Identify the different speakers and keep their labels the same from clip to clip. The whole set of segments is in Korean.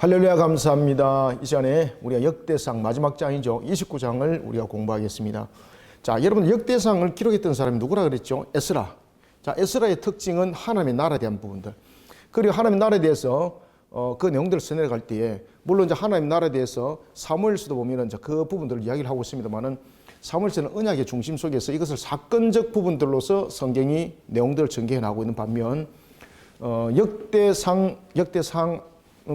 Speaker 1: 할렐루야, 감사합니다. 이 시간에 우리가 역대상 마지막 장이죠. 29장을 우리가 공부하겠습니다. 자, 여러분, 역대상을 기록했던 사람이 누구라 그랬죠? 에스라. 자, 에스라의 특징은 하나님의 나라에 대한 부분들. 그리고 하나님의 나라에 대해서 그 내용들을 써내려갈 때에, 물론 이제 하나님의 나라에 대해서 사무엘서도 보면 이제 그 부분들을 이야기를 하고 있습니다만은, 사무엘서는 언약의 중심 속에서 이것을 사건적 부분들로서 성경이 내용들을 전개해 나가고 있는 반면, 역대상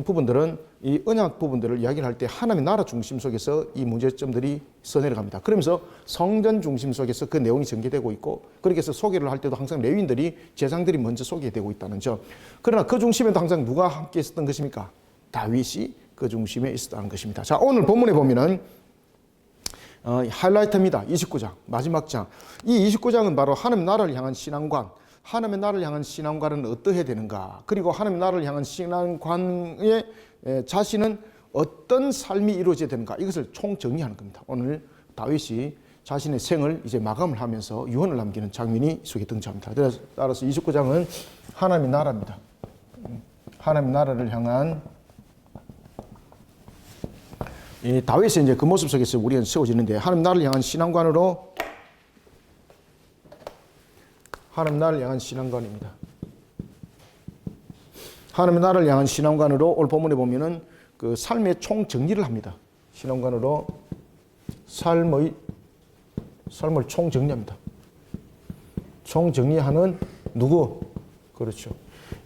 Speaker 1: 부분들은 이 언약 부분들을 이야기를 할 때 하나님의 나라 중심 속에서 이 문제점들이 써내려갑니다. 그러면서 성전 중심 속에서 그 내용이 전개되고 있고, 그렇게 해서 소개를 할 때도 항상 레위인들이, 제사장들이 먼저 소개되고 있다는 점. 그러나 그 중심에도 항상 누가 함께 있었던 것입니까? 다윗이 그 중심에 있었다는 것입니다. 자, 오늘 본문에 보면은 하이라이트입니다. 29장, 마지막 장. 이 29장은 바로 하나님의 나라를 향한 신앙관, 하나님의 나라를 향한 신앙관은 어떠해야 되는가, 그리고 하나님의 나라를 향한 신앙관의 자신은 어떤 삶이 이루어져야 되는가, 이것을 총정리하는 겁니다. 오늘 다윗이 자신의 생을 이제 마감을 하면서 유언을 남기는 장면이 속에 등장합니다. 따라서 29장은 하나님의 나라입니다. 하나님의 나라를 향한 이 다윗의 이제 그 모습 속에서 우리는 세워지는데, 하나님 나라를 향한 신앙관으로, 하나님 나라를 향한 신앙관입니다. 하나님의 나라를 향한 신앙관으로 오늘 본문에 보면은 그 삶의 총 정리를 합니다. 신앙관으로 삶을 총 정리합니다. 총 정리하는 누구? 그렇죠.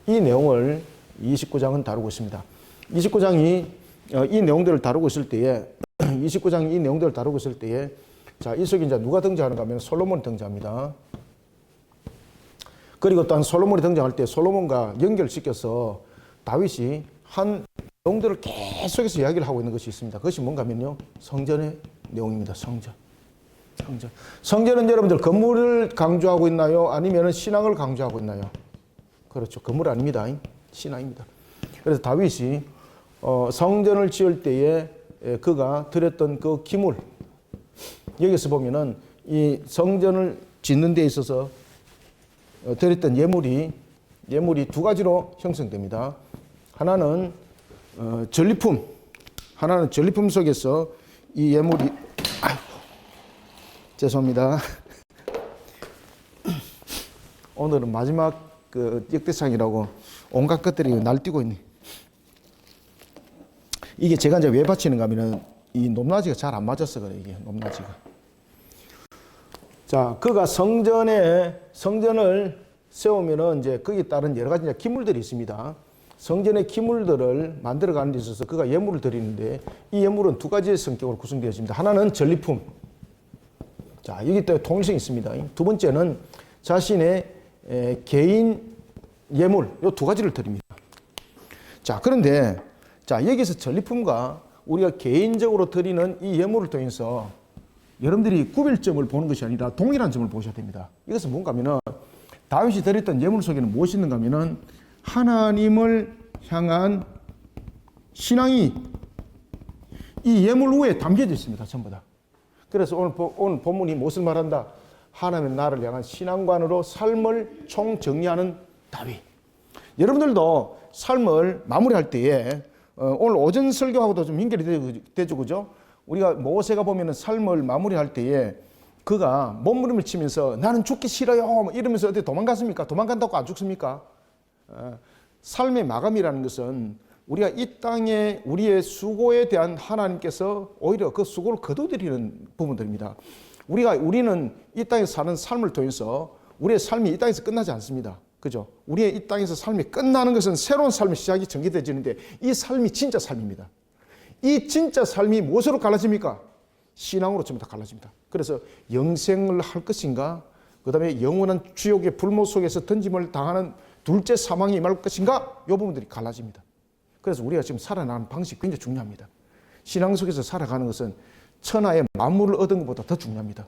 Speaker 1: 이 내용을 29장은 다루고 있습니다. 29장이 이 내용들을 다루고 있을 때에, 29장이 이 내용들을 다루고 있을 때에, 자, 이 속에 이제 누가 등장하는가 하면 솔로몬이 등장합니다. 그리고 또한 솔로몬이 등장할 때 솔로몬과 연결시켜서 다윗이 한 내용들을 계속해서 이야기를 하고 있는 것이 있습니다. 그것이 뭔가 하면요, 성전의 내용입니다. 성전은 여러분들 건물을 강조하고 있나요? 아니면 신앙을 강조하고 있나요? 그렇죠. 건물 아닙니다. 신앙입니다. 그래서 다윗이 성전을 지을 때에 그가 드렸던 그 기물, 여기서 보면은 이 성전을 짓는 데 있어서 드렸던 예물이 두 가지로 형성됩니다. 하나는 전리품, 하나는 전리품 속에서 이 예물이, 죄송합니다. 오늘은 마지막 그 역대상이라고 온갖 것들이 날뛰고 있네. 이게 제가 이제 왜 받치는가 하면은 이 높낮이가 잘 안 맞았어 그래, 이게 높낮이가. 자, 그가 성전을 세우면은 이제 거기에 따른 여러 가지 기물들이 있습니다. 성전의 기물들을 만들어가는 데 있어서 그가 예물을 드리는데, 이 예물은 두 가지의 성격으로 구성되어집니다. 하나는 전리품. 자, 여기 또 통일성이 있습니다. 두 번째는 자신의 개인 예물, 이 두 가지를 드립니다. 자, 그런데 자, 여기서 전리품과 우리가 개인적으로 드리는 이 예물을 통해서 여러분들이 구별점을 보는 것이 아니라 동일한 점을 보셔야 됩니다. 이것은 뭔가 하면은 다윗이 드렸던 예물 속에는 무엇이 있는가 하면은 하나님을 향한 신앙이 이 예물 위에 담겨져 있습니다. 전부 다. 그래서 오늘 본문이 무엇을 말한다? 하나님의 나라를 향한 신앙관으로 삶을 총정리하는 다윗. 여러분들도 삶을 마무리할 때에 오늘 오전 설교하고도 좀 연결이 되죠, 그죠? 우리가 모세가 보면은 삶을 마무리할 때에 그가 몸부림을 치면서 나는 죽기 싫어요 이러면서 어디 도망갔습니까? 도망간다고 안 죽습니까? 삶의 마감이라는 것은 우리가 이 땅에 우리의 수고에 대한 하나님께서 오히려 그 수고를 거둬들이는 부분들입니다. 우리는 이 땅에서 사는 삶을 통해서 우리의 삶이 이 땅에서 끝나지 않습니다. 그죠? 우리의 이 땅에서 삶이 끝나는 것은 새로운 삶의 시작이 전개되어지는데, 이 삶이 진짜 삶입니다. 이 진짜 삶이 무엇으로 갈라집니까? 신앙으로 전부 다 갈라집니다. 그래서 영생을 할 것인가, 그 다음에 영원한 지옥의 불못 속에서 던짐을 당하는 둘째 사망이 임할 것인가, 이 부분들이 갈라집니다. 그래서 우리가 지금 살아가는 방식이 굉장히 중요합니다. 신앙 속에서 살아가는 것은 천하의 만물을 얻은 것보다 더 중요합니다.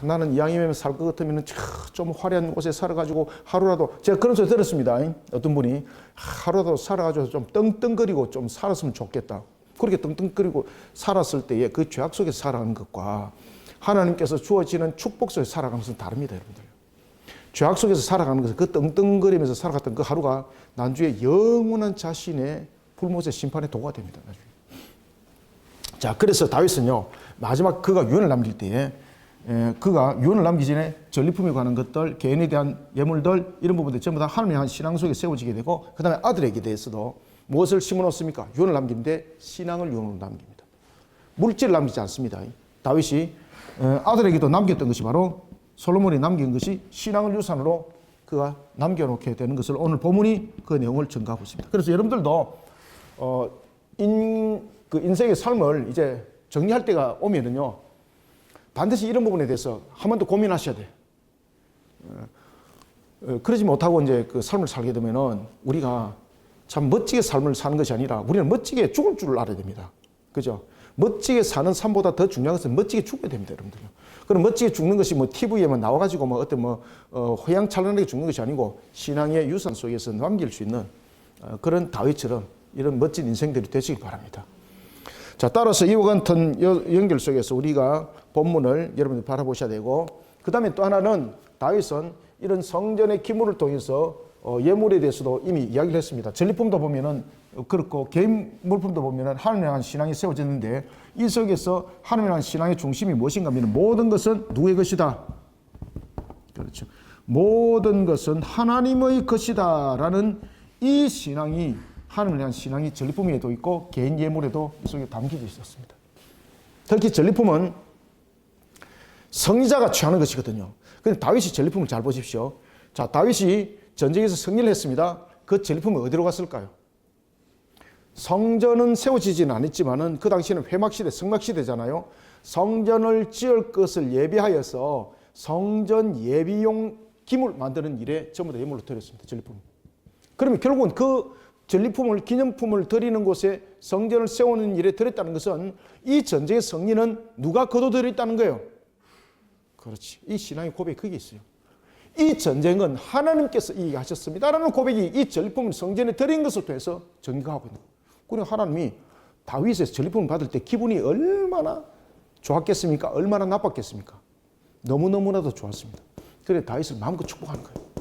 Speaker 1: 나는 이왕이면 살 것 같으면 좀 화려한 곳에 살아가지고 하루라도, 제가 그런 소리 들었습니다. 어떤 분이 하루라도 살아가지고 좀 떵떵거리고 좀 살았으면 좋겠다. 그렇게 떵떵거리고 살았을 때에 그 죄악 속에서 살아가는 것과 하나님께서 주어지는 축복 속에서 살아가는 것은 다릅니다, 여러분들. 죄악 속에서 살아가는 것은 그 떵떵거리면서 살아갔던 그 하루가 나중에 영원한 자신의 불못의 심판의 도구가 됩니다. 나중에. 자, 그래서 다윗은요, 마지막 그가 유언을 남길 때에 그가 유언을 남기기 전에 전리품에 관한 것들, 개인에 대한 예물들 이런 부분들 전부 다 하나님의 한 신앙 속에 세워지게 되고 그 다음에 아들에게 대해서도 무엇을 심어놓습니까? 유언을 남기는데 신앙을 유언으로 남깁니다. 물질을 남기지 않습니다. 다윗이 아들에게도 남겼던 것이 바로 솔로몬이 남긴 것이 신앙을 유산으로 그가 남겨놓게 되는 것을 오늘 본문이 그 내용을 증가하고 있습니다. 그래서 여러분들도 인생의 삶을 이제 정리할 때가 오면은요, 반드시 이런 부분에 대해서 한 번 더 고민하셔야 돼. 그러지 못하고 이제 그 삶을 살게 되면은 우리가 참 멋지게 삶을 사는 것이 아니라 우리는 멋지게 죽을 줄 알아야 됩니다. 그죠? 멋지게 사는 삶보다 더 중요한 것은 멋지게 죽어야 됩니다, 여러분들. 그럼 멋지게 죽는 것이 뭐 TV에만 나와가지고 뭐 어떤 호양찬란하게 죽는 것이 아니고 신앙의 유산 속에서 남길 수 있는 그런 다윗처럼 이런 멋진 인생들이 되시길 바랍니다. 자, 따라서 이와 같은 연결 속에서 우리가 본문을 여러분들 바라보셔야 되고, 그 다음에 또 하나는 다윗은 이런 성전의 기물을 통해서 예물에 대해서도 이미 이야기를 했습니다. 전리품도 보면은 그렇고 개인 물품도 보면은 하나님에 대한 신앙이 세워졌는데 이 속에서 하나님에 대한 신앙의 중심이 무엇인가 하면 모든 것은 누구의 것이다. 그렇죠. 모든 것은 하나님의 것이다라는 이 신앙이 하나님에 대한 신앙이 전리품에도 있고 개인 예물에도 이 속에 담겨져 있었습니다. 특히 전리품은 성리자가 취하는 것이거든요. 그런데 다윗이 전리품을 잘 보십시오. 자, 다윗이 전쟁에서 승리를 했습니다. 그 전리품이 어디로 갔을까요? 성전은 세워지지는 않았지만은 그 당시에는 회막시대, 성막시대잖아요. 성전을 지을 것을 예비하여서 성전 예비용 기물 만드는 일에 전부 다 예물로 드렸습니다. 전리품. 그러면 결국은 그 전리품을, 기념품을 드리는 곳에 성전을 세우는 일에 드렸다는 것은 이 전쟁의 승리는 누가 거둬들였다는 거예요? 그렇지. 이 신앙의 고백이 거기에 있어요. 이 전쟁은 하나님께서 이기하셨습니다라는 고백이 이 전리품을 성전에 드린 것을 통해서 전가하고 있는 거예요. 그리고 하나님이 다윗에서 전리품을 받을 때 기분이 얼마나 좋았겠습니까? 얼마나 나빴겠습니까? 너무너무나도 좋았습니다. 그래서 다윗을 마음껏 축복하는 거예요.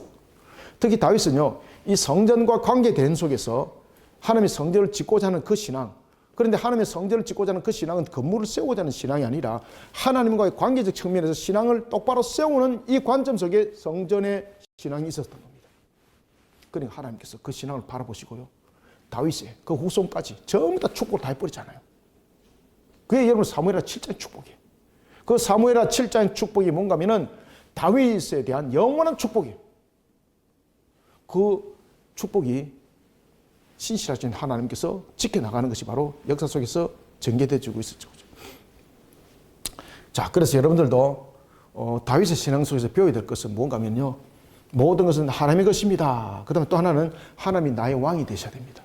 Speaker 1: 특히 다윗은요, 이 성전과 관계 대응 속에서 하나님의 성전을 짓고자 하는 그 신앙, 그런데 하나님의 성전을 짓고자 하는 그 신앙은 건물을 세우고자 하는 신앙이 아니라 하나님과의 관계적 측면에서 신앙을 똑바로 세우는 이 관점 속에 성전의 신앙이 있었던 겁니다. 그러니까 하나님께서 그 신앙을 바라보시고요, 다윗의 그 후손까지 전부 다 축복을 다 해버리잖아요. 그게 여러분 사무엘하 7장의 축복이에요. 그 사무엘하 7장의 축복이 뭔가 하면은 다윗에 대한 영원한 축복이에요. 그 축복이 신실하신 하나님께서 지켜나가는 것이 바로 역사 속에서 전개되어지고 있었죠. 자, 그래서 여러분들도 다윗의 신앙 속에서 배워야 될 것은 뭔가 하면요, 모든 것은 하나님의 것입니다. 그 다음에 또 하나는 하나님이 나의 왕이 되셔야 됩니다.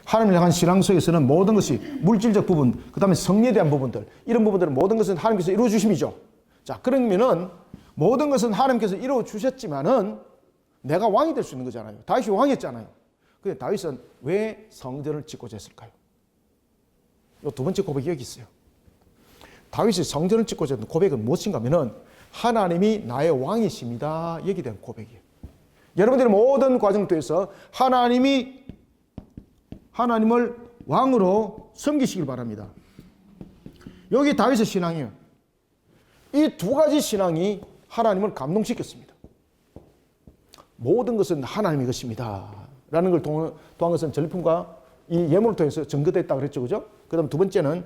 Speaker 1: 하나님을 향한 신앙 속에서는 모든 것이 물질적 부분, 그 다음에 성리에 대한 부분들, 이런 부분들은 모든 것은 하나님께서 이루어 주심이죠. 자, 그러면은 모든 것은 하나님께서 이루어 주셨지만은 내가 왕이 될 수 있는 거잖아요. 다윗이 왕이었잖아요. 그런데 다윗은 왜 성전을 짓고자 했을까요? 이 두 번째 고백이 여기 있어요. 다윗이 성전을 짓고자 했던 고백은 무엇인가 하면은 하나님이 나의 왕이십니다. 여기에 대한 고백이에요. 여러분들의 모든 과정 통해서 하나님을 왕으로 섬기시길 바랍니다. 여기 다윗의 신앙이에요. 이 두 가지 신앙이 하나님을 감동시켰습니다. 모든 것은 하나님의 것입니다 라는 걸 통한 것은 전리품과 이 예물을 통해서 증거됐다고 그랬죠. 그죠? 그 다음 두 번째는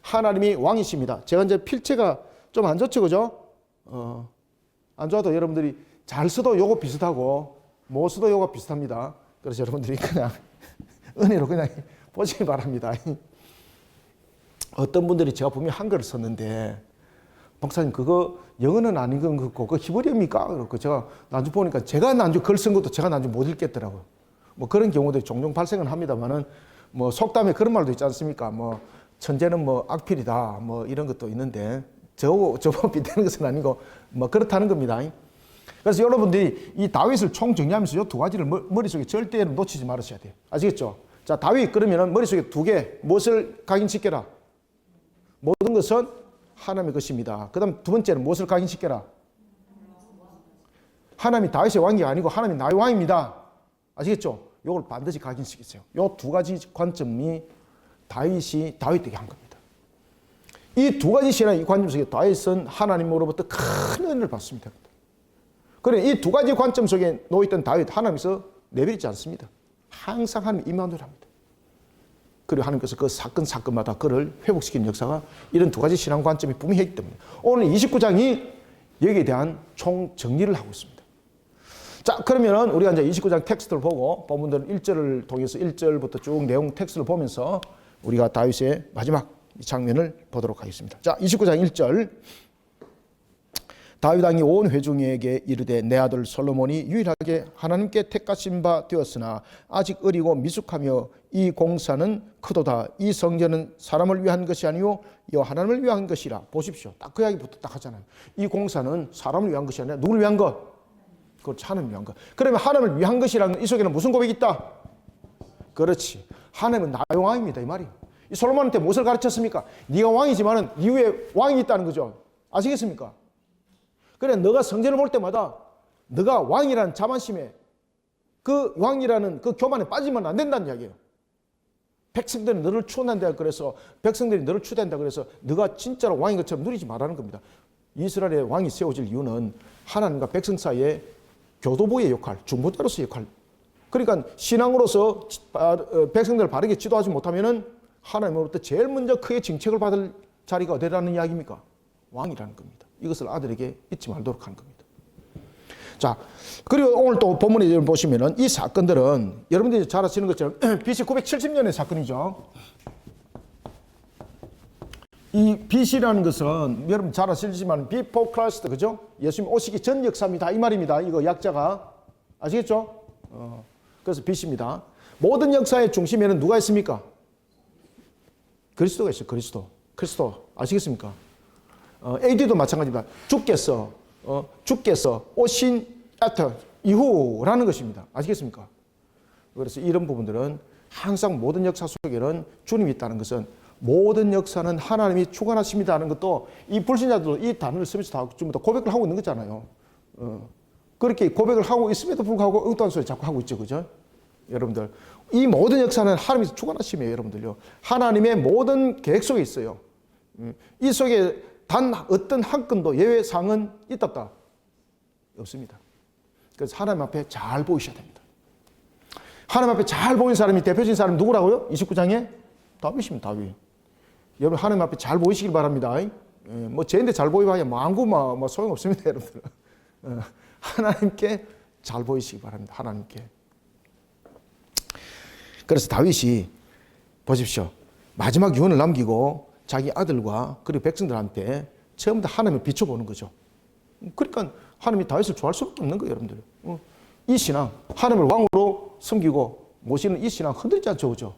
Speaker 1: 하나님이 왕이십니다. 제가 이제 필체가 좀 안 좋죠. 그죠? 안 좋아도 여러분들이 잘 써도 요거 비슷하고 못 써도 요거 비슷합니다. 그래서 여러분들이 그냥 은혜로 그냥 보시기 바랍니다. 어떤 분들이 제가 분명히 한글을 썼는데 목사님 그거 영어는 아닌 건 그거 그거 히브리어입니까? 그렇고 제가 나중에 보니까 제가 나중에 글 쓴 것도 제가 나중에 못 읽겠더라고요. 뭐 그런 경우들이 종종 발생은 합니다만은 뭐 속담에 그런 말도 있지 않습니까? 뭐 천재는 뭐 악필이다 뭐 이런 것도 있는데 저거 빗대는 것은 아니고 뭐 그렇다는 겁니다. 그래서 여러분들이 이 다윗을 총 정리하면서 이 두 가지를 머릿속에 절대 놓치지 말으셔야 돼요. 아시겠죠? 자, 다윗 그러면은 머릿속에 두 개 무엇을 각인시켜라? 모든 것은 하나님의 것입니다. 그 다음 두 번째는 무엇을 각인시켜라? 하나님이 다윗의 왕이 아니고 하나님이 나의 왕입니다. 아시겠죠? 이걸 반드시 각인시키세요. 이 두 가지 관점이 다윗이 다윗되게 한 겁니다. 이 두 가지 신앙의 관점 속에 다윗은 하나님으로부터 큰 은혜를 받습니다. 그래, 이 두 가지 관점 속에 놓여있던 다윗, 하나님께서 내버리지 않습니다. 항상 하나님 임하노라 합니다. 그리고 하나님께서 그 사건마다 그를 회복시키는 역사가 이런 두 가지 신앙 관점이 분명히 있기 때문에 오늘 29장이 여기에 대한 총 정리를 하고 있습니다. 자, 그러면 우리가 이제 29장 텍스트를 보고 본문들 1절을 통해서 1절부터 쭉 내용 텍스트를 보면서 우리가 다윗의 마지막 장면을 보도록 하겠습니다. 자, 29장 1절. 다윗 왕이 온 회중에게 이르되 내 아들 솔로몬이 유일하게 하나님께 택하신 바 되었으나 아직 어리고 미숙하며 이 공사는 크도다. 이 성전은 사람을 위한 것이 아니요 여호와 하나님을 위한 것이라. 보십시오. 딱 그 이야기부터 딱 하잖아요. 이 공사는 사람을 위한 것이 아니라 누구를 위한 것? 그렇지, 하나님을 위한 것. 그러면 하나님을 위한 것이라는 이 속에는 무슨 고백이 있다? 그렇지. 하나님은 나의 왕입니다, 이 말이에요. 이 솔로몬한테 무엇을 가르쳤습니까? 네가 왕이지만은 이후에 왕이 있다는 거죠. 아시겠습니까? 그래, 너가 성전을 볼 때마다 너가 왕이라는 자만심에 그 왕이라는 그 교만에 빠지면 안 된다는 이야기예요. 백성들이 너를 추원한다 그래서 백성들이 너를 추대한다 그래서 너가 진짜로 왕인 것처럼 누리지 말라는 겁니다. 이스라엘의 왕이 세워질 이유는 하나님과 백성 사이에 교도부의 역할, 중보자로서의 역할. 그러니까 신앙으로서 백성들을 바르게 지도하지 못하면은 하나님으로부터 제일 먼저 크게 징책을 받을 자리가 어디라는 이야기입니까? 왕이라는 겁니다. 이것을 아들에게 잊지 말도록 하는 겁니다. 자, 그리고 오늘 또 본문에 보시면은 이 사건들은 여러분들이 잘 아시는 것처럼 BC 970년의 사건이죠. 이 BC라는 것은 여러분 잘 아시지만 Before Christ, 그죠? 예수님 오시기 전 역사입니다. 이 말입니다. 이거 약자가 아시겠죠? 그래서 BC입니다. 모든 역사의 중심에는 누가 있습니까? 그리스도가 있어요. 그리스도 아시겠습니까? AD도 마찬가지입니다. 주께서 오신 after 이후라는 것입니다. 아시겠습니까? 그래서 이런 부분들은 항상 모든 역사 속에는 주님이 있다는 것은 모든 역사는 하나님이 주관하십니다는 것도 이 불신자들도 이 단어를 쓰면서 다 전부 다 고백을 하고 있는 거잖아요. 그렇게 고백을 하고 있음에도 불구하고 엉뚱한 소리 자꾸 하고 있죠. 그죠? 여러분들, 이 모든 역사는 하나님이 주관하심이에요. 여러분들요. 하나님의 모든 계획 속에 있어요. 이 속에 단 어떤 한 건도 예외사항은 있다? 없습니다. 그래서 하나님 앞에 잘 보이셔야 됩니다. 하나님 앞에 잘 보인 사람이 대표적인 사람이 누구라고요? 29장에 다윗입니다. 다윗. 여러분 하나님 앞에 잘 보이시길 바랍니다. 뭐 쟤인데 잘 보이봐야 망구 뭐 소용없습니다. 여러분들. 하나님께 잘 보이시기 바랍니다. 하나님께. 그래서 다윗이 보십시오. 마지막 유언을 남기고 자기 아들과 그리고 백성들한테 처음부터 하나님을 비춰보는 거죠. 그러니까 하나님이 다윗을 좋아할 수밖에 없는 거예요. 여러분들. 이 신앙, 하나님을 왕으로 섬기고 모시는 이 신앙 흔들리지 않죠. 그죠?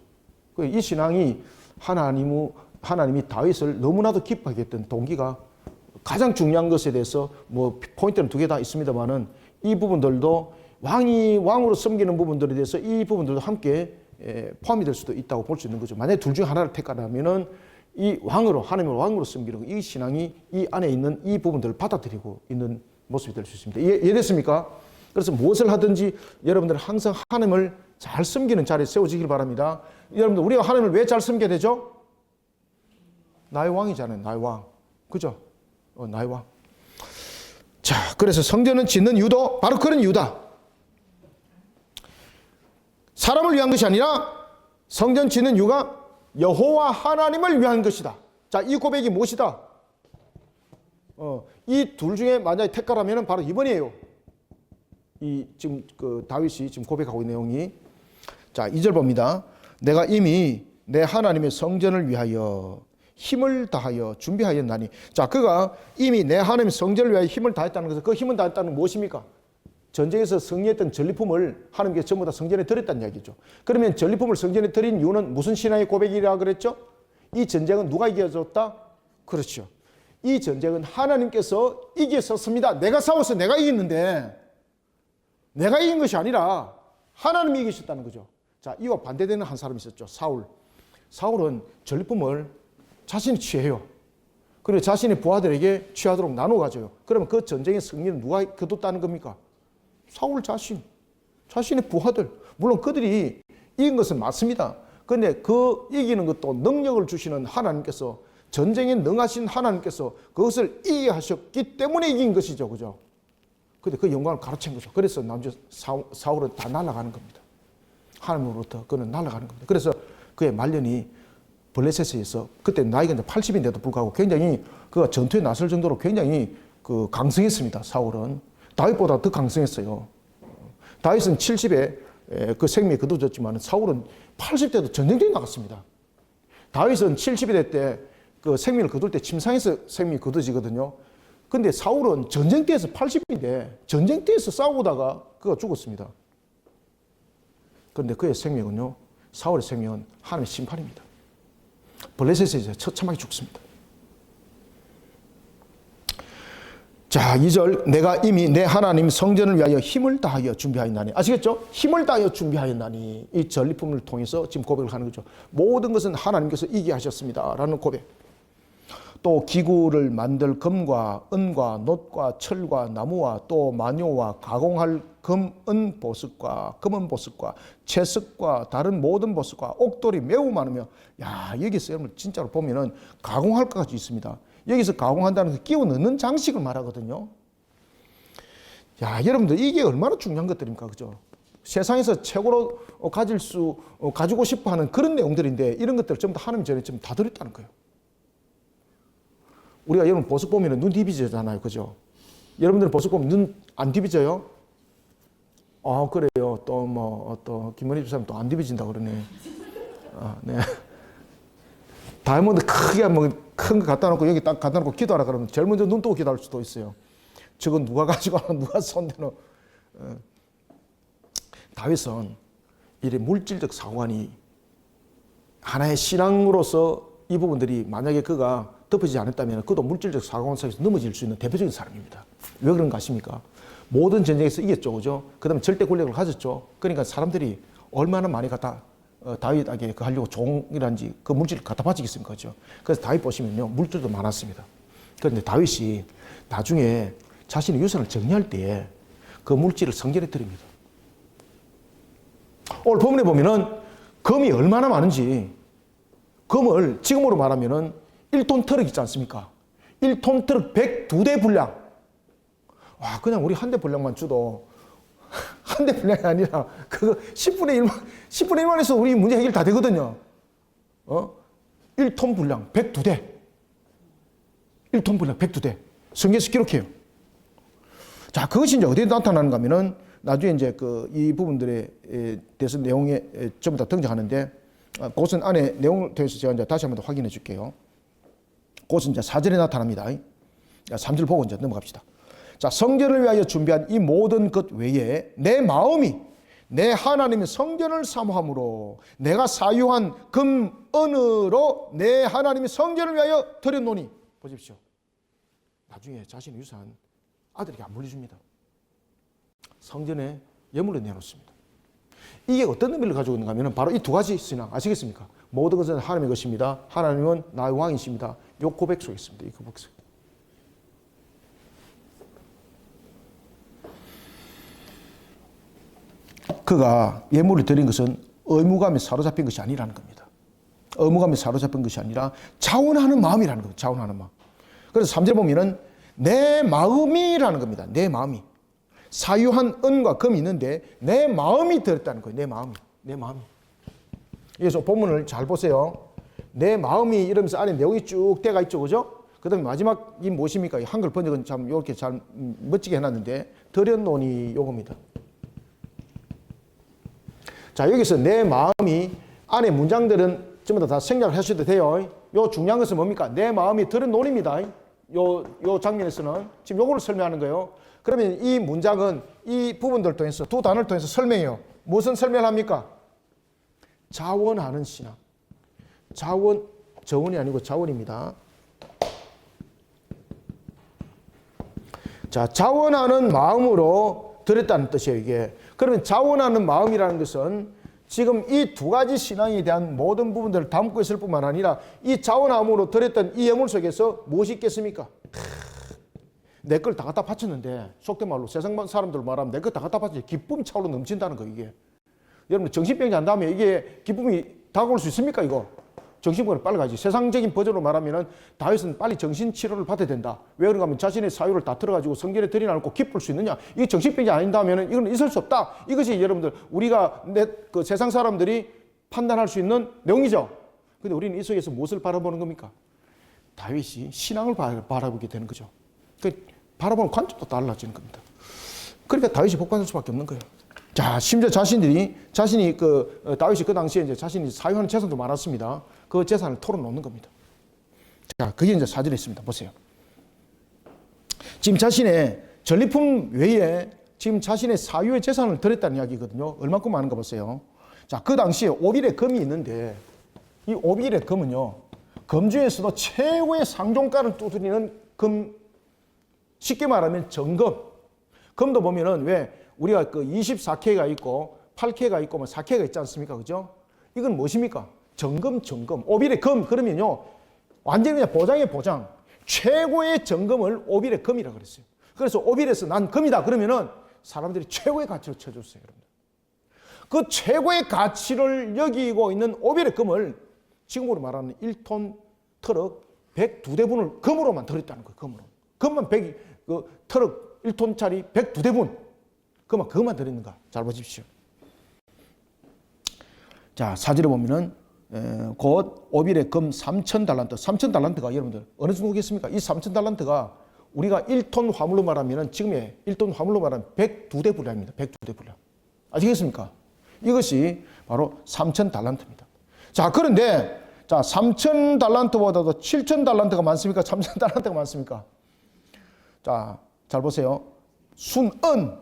Speaker 1: 이 신앙이 하나님이 다윗을 너무나도 기뻐하게 했던 동기가 가장 중요한 것에 대해서 뭐 포인트는 두 개 다 있습니다만은 이 부분들도 왕으로 섬기는 부분들에 대해서 이 부분들도 함께 포함이 될 수도 있다고 볼 수 있는 거죠. 만약에 둘 중 하나를 택하라면은 이 하나님을 왕으로 섬기는 이 신앙이 이 안에 있는 이 부분들을 받아들이고 있는 모습이 될 수 있습니다. 이해됐습니까? 그래서 무엇을 하든지 여러분들 항상 하나님을 잘 섬기는 자리에 세워지길 바랍니다. 여러분들 우리가 하나님을 왜 잘 섬겨야 되죠? 나의 왕이잖아요. 나의 왕. 그죠? 나의 왕. 자, 그래서 성전은 짓는 이유도 바로 그런 이유다. 사람을 위한 것이 아니라 성전 짓는 이유가 여호와 하나님을 위한 것이다. 자, 이 고백이 무엇이다? 이 둘 중에 만약에 택하라면 바로 이번이에요. 지금 다윗이 지금 고백하고 있는 내용이. 자, 2절 봅니다. 내가 이미 내 하나님의 성전을 위하여 힘을 다하여 준비하였나니. 자, 그가 이미 내 하나님의 성전을 위하여 힘을 다했다는 것은 그 힘을 다했다는 건 무엇입니까? 전쟁에서 승리했던 전리품을 하나님께 전부 다 성전에 드렸다는 이야기죠. 그러면 전리품을 성전에 드린 이유는 무슨 신앙의 고백이라 그랬죠? 이 전쟁은 누가 이겨줬다? 그렇죠. 이 전쟁은 하나님께서 이겼었습니다. 내가 싸워서 내가 이겼는데 내가 이긴 것이 아니라 하나님이 이기셨다는 거죠. 자, 이와 반대되는 한 사람이 있었죠. 사울은 전리품을 자신이 취해요. 그리고 자신의 부하들에게 취하도록 나눠 가져요. 그러면 그 전쟁의 승리는 누가 거뒀다는 겁니까? 사울 자신의 부하들. 물론 그들이 이긴 것은 맞습니다. 그런데 그 이기는 것도 능력을 주시는 하나님께서, 전쟁에 능하신 하나님께서 그것을 이기게 하셨기 때문에 이긴 것이죠. 그죠? 근데 그 영광을 가로챈 거죠. 그래서 남주 사울은 다 날아가는 겁니다. 하나님으로부터 그는 날아가는 겁니다. 그래서 그의 말년이 블레셋에서, 그때 나이가 이제 80인데도 불구하고 굉장히 그가 전투에 나설 정도로 굉장히 그 강성했습니다. 사울은 다윗보다 더 강성했어요. 다윗은 70에 그 생명이 거두어졌지만 사울은 80대도 전쟁터에 나갔습니다. 다윗은 70대 때 그 생명을 거둘 때 침상에서 생명이 거두어지거든요. 근데 사울은 전쟁터에서 80인데 전쟁터에서 싸우다가 그가 죽었습니다. 그런데 그의 생명은요, 사울의 생명은 하나님의 심판입니다. 블레셋에서 처참하게 죽습니다. 자, 2절, 내가 이미 내 하나님 성전을 위하여 힘을 다하여 준비하였나니. 아시겠죠? 힘을 다하여 준비하였나니. 이 전리품을 통해서 지금 고백을 하는 거죠. 모든 것은 하나님께서 이기게 하셨습니다 라는 고백. 또 기구를 만들 금과 은과 놋과 철과 나무와 또 마뇨와 가공할 금은 보석과 채석과 다른 모든 보석과 옥돌이 매우 많으며, 야, 여기서 여러분 진짜로 보면은 가공할 것까지 있습니다. 여기서 가공한다는 그 끼워 넣는 장식을 말하거든요. 야, 여러분들 이게 얼마나 중요한 것들입니까? 그죠? 세상에서 최고로 가지고 싶어 하는 그런 내용들인데 이런 것들 전부 다 하나님 전에 좀 다 들었다는 거예요. 우리가 여러분 보석 보면 눈 디비지잖아요. 그죠? 여러분들은 보석 보면 눈 안 디비져요? 아, 그래요. 또 김원희 집사님 또 안 디비진다 그러네. 아, 네. 다이아몬드 크게 뭐 큰 거 갖다 놓고 여기 딱 갖다 놓고 기도하라 그러면 제일 먼저 눈 뜨고 기도할 수도 있어요. 저건 누가 가지고 하나, 누가 손대노. 다윗은 이래 물질적 사관이 하나의 신앙으로서 이 부분들이 만약에 그가 덮어지지 않았다면 그도 물질적 사관 속에서 넘어질 수 있는 대표적인 사람입니다. 왜 그런가 아십니까? 모든 전쟁에서 이겼죠. 그죠? 그 다음에 절대 권력을 가졌죠. 그러니까 사람들이 얼마나 많이 갖다 다윗에게 그 하려고 종이란지 그 물질을 갖다 바치겠습니까? 그죠? 그래서 다윗 보시면요, 물질도 많았습니다. 그런데 다윗이 나중에 자신의 유산을 정리할 때에 그 물질을 성전에 드립니다. 오늘 본문에 보면은 금이 얼마나 많은지, 금을 지금으로 말하면은 1톤 트럭 있지 않습니까? 1톤 트럭 102대 분량. 와, 그냥 우리 한 대 분량만 줘도, 한 대 분량이 아니라 그거 10분의 1만 해서 우리 문제 해결 다 되거든요. 1톤 분량 102대. 1톤 분량 102대. 성경에서 기록해요. 자, 그것이 이제 어디에 나타나는가 하면은 나중에 이제 이 부분들에 대해서 내용에 전부 다 등장하는데, 그것은 안에 내용을 통해서 제가 이제 다시 한번 더 확인해 줄게요. 그것은 이제 4절에 나타납니다. 3절 보고 이제 넘어갑시다. 자, 성전을 위하여 준비한 이 모든 것 외에 내 마음이 내 하나님의 성전을 사모함으로 내가 사유한 금, 은으로 내 하나님의 성전을 위하여 드렸노니. 보십시오. 나중에 자신의 유산 아들에게 안 물려줍니다. 성전에 예물로 내놓습니다. 이게 어떤 의미를 가지고 있는가 하면 바로 이 두 가지 신앙 아시겠습니까? 모든 것은 하나님의 것입니다. 하나님은 나의 왕이십니다. 이 고백 속에 있습니다. 이 고백 속에. 그가 예물을 드린 것은 의무감에 사로잡힌 것이 아니라는 겁니다. 의무감에 사로잡힌 것이 아니라 자원하는 마음이라는 겁니다. 자원하는 마음. 그래서 3절 보면은 내 마음이라는 겁니다. 내 마음이. 사유한 은과 금이 있는데 내 마음이 들었다는 거예요. 내 마음이. 내 마음이. 그래서 본문을 잘 보세요. 내 마음이 이러면서 안에 내용이 쭉 돼가 있죠. 그죠? 그 다음에 마지막이 무엇입니까? 한글 번역은 참 이렇게 잘 멋지게 해놨는데 드렸노니 요겁니다. 자, 여기서 내 마음이 안에 문장들은 전부 다 생략을 하셔도 돼요. 요 중요한 것은 뭡니까? 내 마음이 드렸노니입니다. 요 장면에서는 지금 요거를 설명하는 거예요. 그러면 이 문장은 이 부분들 통해서 두 단어를 통해서 설명해요. 무슨 설명을 합니까? 자원하는 신앙. 저원이 아니고 자원입니다. 자, 자원하는 마음으로 드렸다는 뜻이에요, 이게. 그러면 자원하는 마음이라는 것은 지금 이 두 가지 신앙에 대한 모든 부분들을 담고 있을 뿐만 아니라 이 자원함으로 드렸던 이 예물 속에서 무엇이 있겠습니까? 내 걸 다 갖다 바쳤는데, 속된 말로 세상 사람들 말하면 내 걸 다 갖다 바쳤는데 기쁨이 차오르 넘친다는 거, 이게. 여러분 정신병자 한 다음에 이게 기쁨이 다가올 수 있습니까 이거? 정신병으로 빨리 가지. 세상적인 버전으로 말하면은 다윗은 빨리 정신치료를 받아야 된다. 왜 그런가 하면 자신의 사유를 다 틀어가지고 성전에 들여놓고 기쁠 수 있느냐. 이게 정신병자 아닌다 하면은 이건 있을 수 없다. 이것이 여러분들 우리가 그 세상 사람들이 판단할 수 있는 내용이죠. 근데 우리는 이 속에서 무엇을 바라보는 겁니까? 다윗이 신앙을 바라보게 되는 거죠. 그 바라보는 관점도 달라지는 겁니다. 그러니까 다윗이 복받을 수밖에 없는 거예요. 자, 심지어 자신이 다윗이 그 당시에 이제 자신이 사유하는 재산도 많았습니다. 그 재산을 털어놓는 겁니다. 자, 그게 이제 사절에 있습니다. 보세요. 지금 자신의 전리품 외에 지금 자신의 사유의 재산을 드렸다는 이야기거든요. 얼마큼 많은가 보세요. 자, 그 당시에 오빌의 금이 있는데 이 오빌의 금은요, 금 중에서도 최고의 상종가를 두드리는 금, 쉽게 말하면 정금. 금도 보면은 왜 우리가 그 24K가 있고 8K가 있고 뭐 4K가 있지 않습니까? 그죠? 이건 무엇입니까? 정금. 오빌의 금. 그러면요, 완전히 그냥 보장의 보장. 최고의 정금을 오빌의 금이라고 그랬어요. 그래서 오빌에서 난 금이다. 그러면은 사람들이 최고의 가치로 쳐줬어요, 여러분. 그 최고의 가치를 여기고 있는 오빌의 금을 지금으로 말하는 1톤 트럭 102대분을 금으로만 드렸다는 거예요, 금으로. 금만 트럭 1톤짜리 102대분. 그것만 드렸는가? 잘 보십시오. 자, 사절에 보면은 곧 오빌의 금 3,000달란트. 3,000달란트가 여러분들 어느 정도겠습니까? 이 3,000달란트가 우리가 1톤 화물로 말하면 지금의 1톤 화물로 말하면 102대 분량입니다. 102대 분량. 아시겠습니까? 이것이 바로 3,000달란트입니다. 자, 그런데 자, 3,000달란트보다도 7,000달란트가 많습니까? 3,000달란트가 많습니까? 자, 잘 보세요. 순은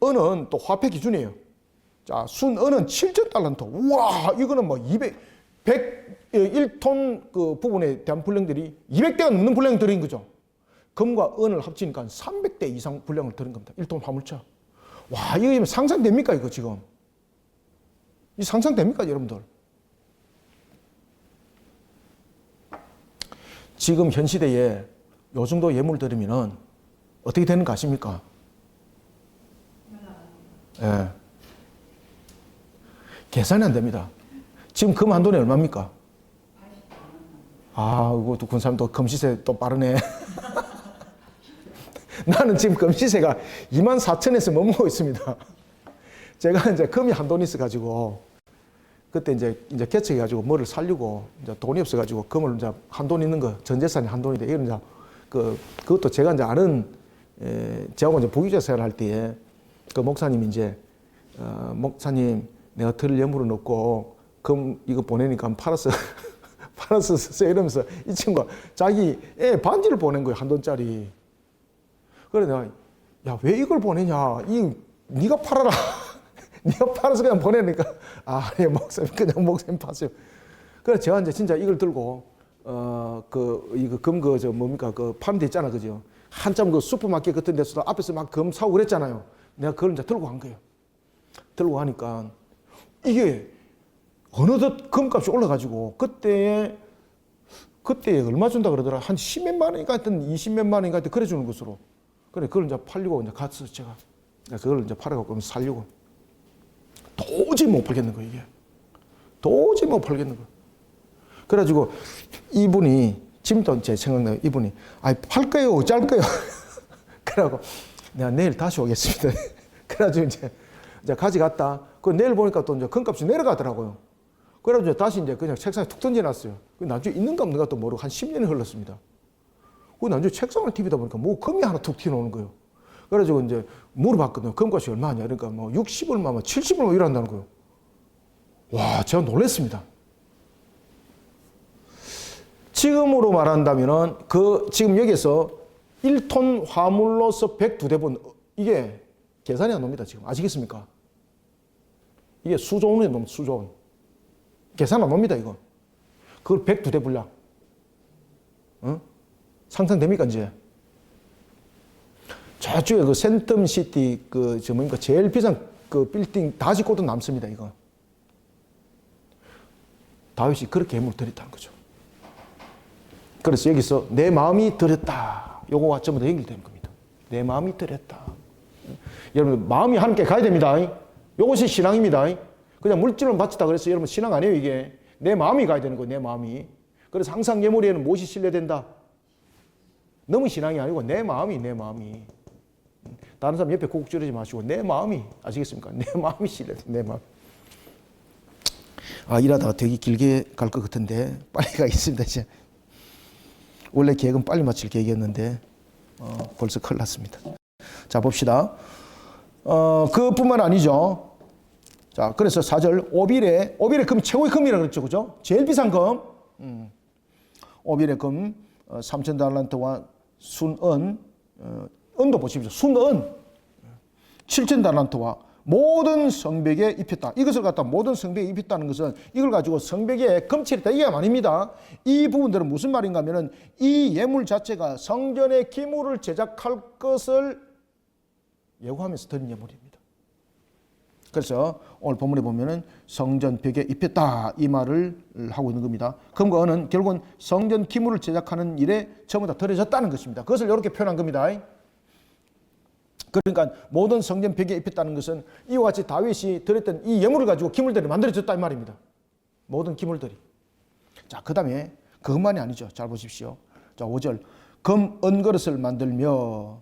Speaker 1: 또 화폐 기준이에요. 자, 순은은 7,000달란트. 우와, 이거는 뭐 1톤 그 부분에 대한 분량들이 200대가 넘는 분량을 들인 거죠. 금과 은을 합치니까 300대 이상 분량을 들은 겁니다. 1톤 화물차. 와, 이거 지금 상상됩니까, 이거 지금? 이 상상됩니까, 여러분들? 지금 현 시대에 요 정도 예물 들으면은 어떻게 되는 거 아십니까? 예. 계산이 안 됩니다. 지금 금 한 돈이 얼마입니까? 아, 이거 군 사람 또 금시세 또 빠르네. 나는 지금 금시세가 24,000에서 머무고 있습니다. 제가 이제 금이 한 돈 있어가지고 그때 이제 개척해가지고 뭐를 살려고 이제 돈이 없어가지고 금을 이제 한 돈 있는 거 전 재산이 한 돈인데 이건 이제 그것도 제가 이제 아는 저하고 이제 부교자 생활할 때에 그 목사님이 이제 목사님 내가 드릴 예물은 없고 금 이거 보내니까 한번 팔아서 쓰세요 이러면서 이 친구가 자기 애 반지를 보낸 거예요. 한 돈짜리. 그래 내가 야, 왜 이걸 보내냐? 네가 팔아라. 네가 팔아서 그냥 보내니까 예, 목사님 그냥 목사님 파세요. 그래서 제가 이제 진짜 이걸 들고 이거 금 뭡니까 그 파는 데 있잖아, 그죠? 한참 그 슈퍼마켓 같은 데서도 앞에서 막 금 사고 그랬잖아요. 내가 그걸 이제 들고 간 거예요. 들고 가니까 이게 어느덧 금값이 올라가지고 그때 얼마 준다 그러더라. 한 10몇만 원인가 하여튼 20몇만 원인가 하여튼 그래 주는 것으로. 그래 그걸 이제 팔려고 이제 갔어 제가. 그걸 이제 팔아갖고 살려고. 도저히 못 팔겠는 거예요, 이게. 도저히 못 팔겠는 거예요. 그래가지고 이분이 지금도 제 생각나요. 이분이 팔 거예요, 어쩔 거예요. 그래갖고 내가 내일 다시 오겠습니다. 그래가지고 이제 가져갔다. 그 내일 보니까 또 이제 금값이 내려가더라고요. 그래가지고 다시 이제 그냥 책상에 툭 던져놨어요. 나중에 있는가 없는가 또 모르고 한 10년이 흘렀습니다. 그 나중에 책상을 TV다 보니까 뭐 금이 하나 툭 튀어나오는 거예요. 그래가지고 이제 물어봤거든요. 금값이 얼마냐? 그러니까 뭐 60얼마, 뭐 70얼마 이런다는 거예요. 와, 제가 놀랐습니다. 지금으로 말한다면은 지금 여기서 1톤 화물로서 102대분 이게 계산이 안 옵니다, 지금. 아시겠습니까? 이게 수조원에 놈 수조원. 계산 안 옵니다, 이거. 그걸 102대 분량. 상상됩니까, 이제? 저쪽에 그 센텀시티 제일 비싼 그 빌딩 다 짓고도 남습니다, 이거. 다윗이 그렇게 예물을 드렸다는 거죠. 그래서 여기서 내 마음이 드렸다. 요거와 전부 다 연결되는 겁니다. 내 마음이 드렸다. 여러분, 마음이 하나님께 가야 됩니다. 이것이 신앙입니다. 그냥 물질로 바치다 그래서 여러분 신앙 아니에요, 이게. 내 마음이 가야 되는 거예요, 내 마음이. 그래서 항상 예물에는 무엇이 실려된다? 너무 신앙이 아니고 내 마음이. 다른 사람 옆에 꼭 찌르지 마시고 내 마음이, 아시겠습니까? 내 마음이 실려야 돼, 내 마음. 일하다가 되게 길게 갈 것 같은데 빨리 가겠습니다, 이제. 원래 계획은 빨리 마칠 계획이었는데 벌써 큰일 났습니다. 자, 봅시다. 그뿐만 아니죠. 자, 그래서 4절 오빌의 금 최고의 금이라고 그랬죠, 그죠? 제일 비싼 금. 오빌의 금 3,000달란트와 순은, 은도 보십시오. 순은 7,000달란트와 모든 성벽에 입혔다. 이것을 갖다 모든 성벽에 입혔다는 것은 이걸 가지고 성벽에 금칠했다. 이게 아닙니다. 이 부분들은 무슨 말인가 하면은 이 예물 자체가 성전의 기물을 제작할 것을 예고하면서 드린 예물입니다. 그래서 오늘 본문에 보면은 성전 벽에 입혔다 이 말을 하고 있는 겁니다. 금과 은은 결국은 성전 기물을 제작하는 일에 전부 다 들여졌다는 것입니다. 그것을 이렇게 표현한 겁니다. 그러니까 모든 성전 벽에 입혔다는 것은 이와 같이 다윗이 드렸던 이 예물을 가지고 기물들이 만들어졌다 이 말입니다. 모든 기물들이. 자, 그 다음에 그것만이 아니죠. 잘 보십시오. 자, 5절 금 은그릇을 만들며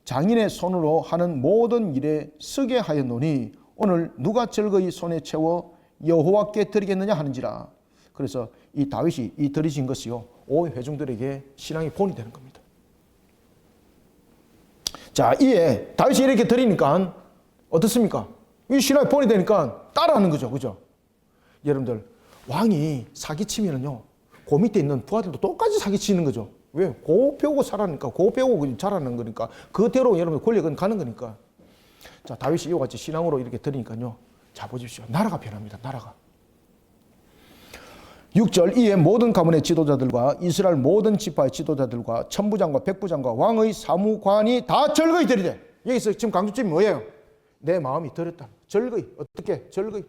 Speaker 1: 장인의 손으로 하는 모든 일에 쓰게 하였노니 오늘 누가 즐거이 손에 채워 여호와께 드리겠느냐 하는지라. 그래서 이 다윗이 이 드리신 것이요 온 회중들에게 신앙이 본이 되는 겁니다. 자, 이에 다윗이 이렇게 드리니까 어떻습니까? 이 신앙이 본이 되니까 따라하는 거죠, 그죠? 여러분들 왕이 사기치면은요 그 밑에 있는 부하들도 똑같이 사기치는 거죠. 왜? 고 배우고 살아니까, 고 배우고 자라는 거니까 그대로 여러분 권력은 가는 거니까. 자, 다윗이 이와 같이 신앙으로 이렇게 드리니까요. 자, 보십시오. 나라가 변합니다. 나라가. 6절 이에 모든 가문의 지도자들과 이스라엘 모든 지파의 지도자들과 천부장과 백부장과 왕의 사무관이 다 절거히 드리되. 여기서 지금 강조점이 뭐예요? 내 마음이 드렸다. 절거히. 어떻게? 절거히.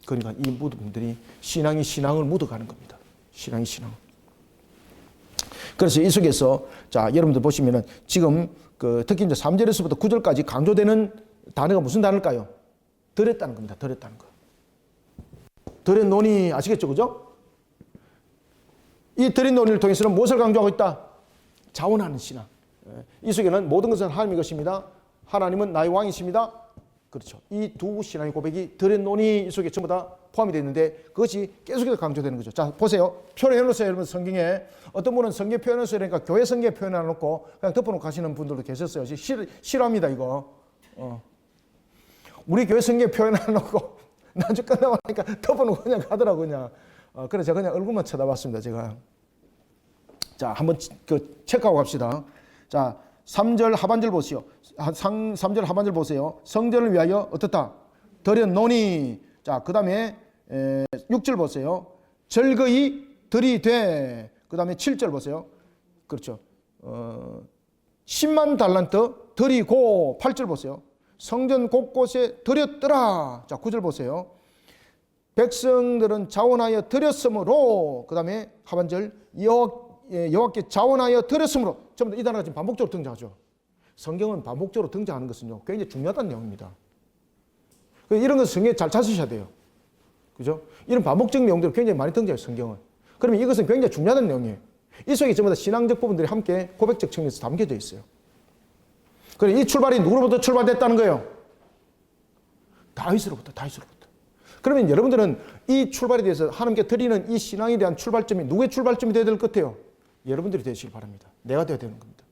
Speaker 1: 그러니까 이 무덤들이 신앙이 신앙을 묻어가는 겁니다. 신앙이 신앙. 그래서 이 속에서 자, 여러분들 보시면은 지금 특히 이제 3절에서부터 9절까지 강조되는 단어가 무슨 단어일까요? 드렸다는 겁니다. 드렸다는 거. 드린 논의 아시겠죠? 그죠? 이 드린 논의를 통해서는 무엇을 강조하고 있다? 자원하는 신앙. 이 속에는 모든 것은 하나님의 것입니다. 하나님은 나의 왕이십니다. 그렇죠. 이 두 신앙의 고백이 드린 논의 속에 전부 다 포함이 되어 있는데 그것이 계속해서 강조되는 거죠. 자, 보세요. 표현해 놓으세요. 여러분 성경에. 어떤 분은 성경 표현해서 그러니까 교회 성경 표현해 놓고 그냥 덮어놓고 가시는 분들도 계셨어요. 싫어합니다, 이거. 우리 교회 성경 표현해 놓고 나중 끝나고 나니까 덮어놓고 그냥 가더라고, 그냥. 그래서 제가 그냥 얼굴만 쳐다봤습니다, 제가. 자, 한번 체크하고 갑시다. 자, 3절 하반절 보시오. 3절 하반절 보세요. 성전을 위하여 어떻다? 드렸노니. 자, 그 다음에 6절 보세요. 절거히 들이되. 그 다음에 7절 보세요. 그렇죠. 10만 달란트 드리고. 8절 보세요. 성전 곳곳에 드렸더라. 자, 9절 보세요. 백성들은 자원하여 드렸으므로. 그 다음에 하반절 여호와께 자원하여 드렸으므로. 전부 다 이 단어가 지금 반복적으로 등장하죠. 성경은 반복적으로 등장하는 것은요 굉장히 중요하다는 내용입니다. 이런 것을 성경에 잘 찾으셔야 돼요. 그죠? 이런 반복적인 내용들이 굉장히 많이 등장해요, 성경은. 그러면 이것은 굉장히 중요한 내용이에요. 이 속에 전부 다 신앙적 부분들이 함께 고백적 측면에서 담겨져 있어요. 그래, 이 출발이 누구로부터 출발됐다는 거예요? 다윗으로부터. 그러면 여러분들은 이 출발에 대해서 하나님께 드리는 이 신앙에 대한 출발점이 누구의 출발점이 되어야 될 것 같아요? 여러분들이 되시길 바랍니다. 내가 되어야 되는 겁니다.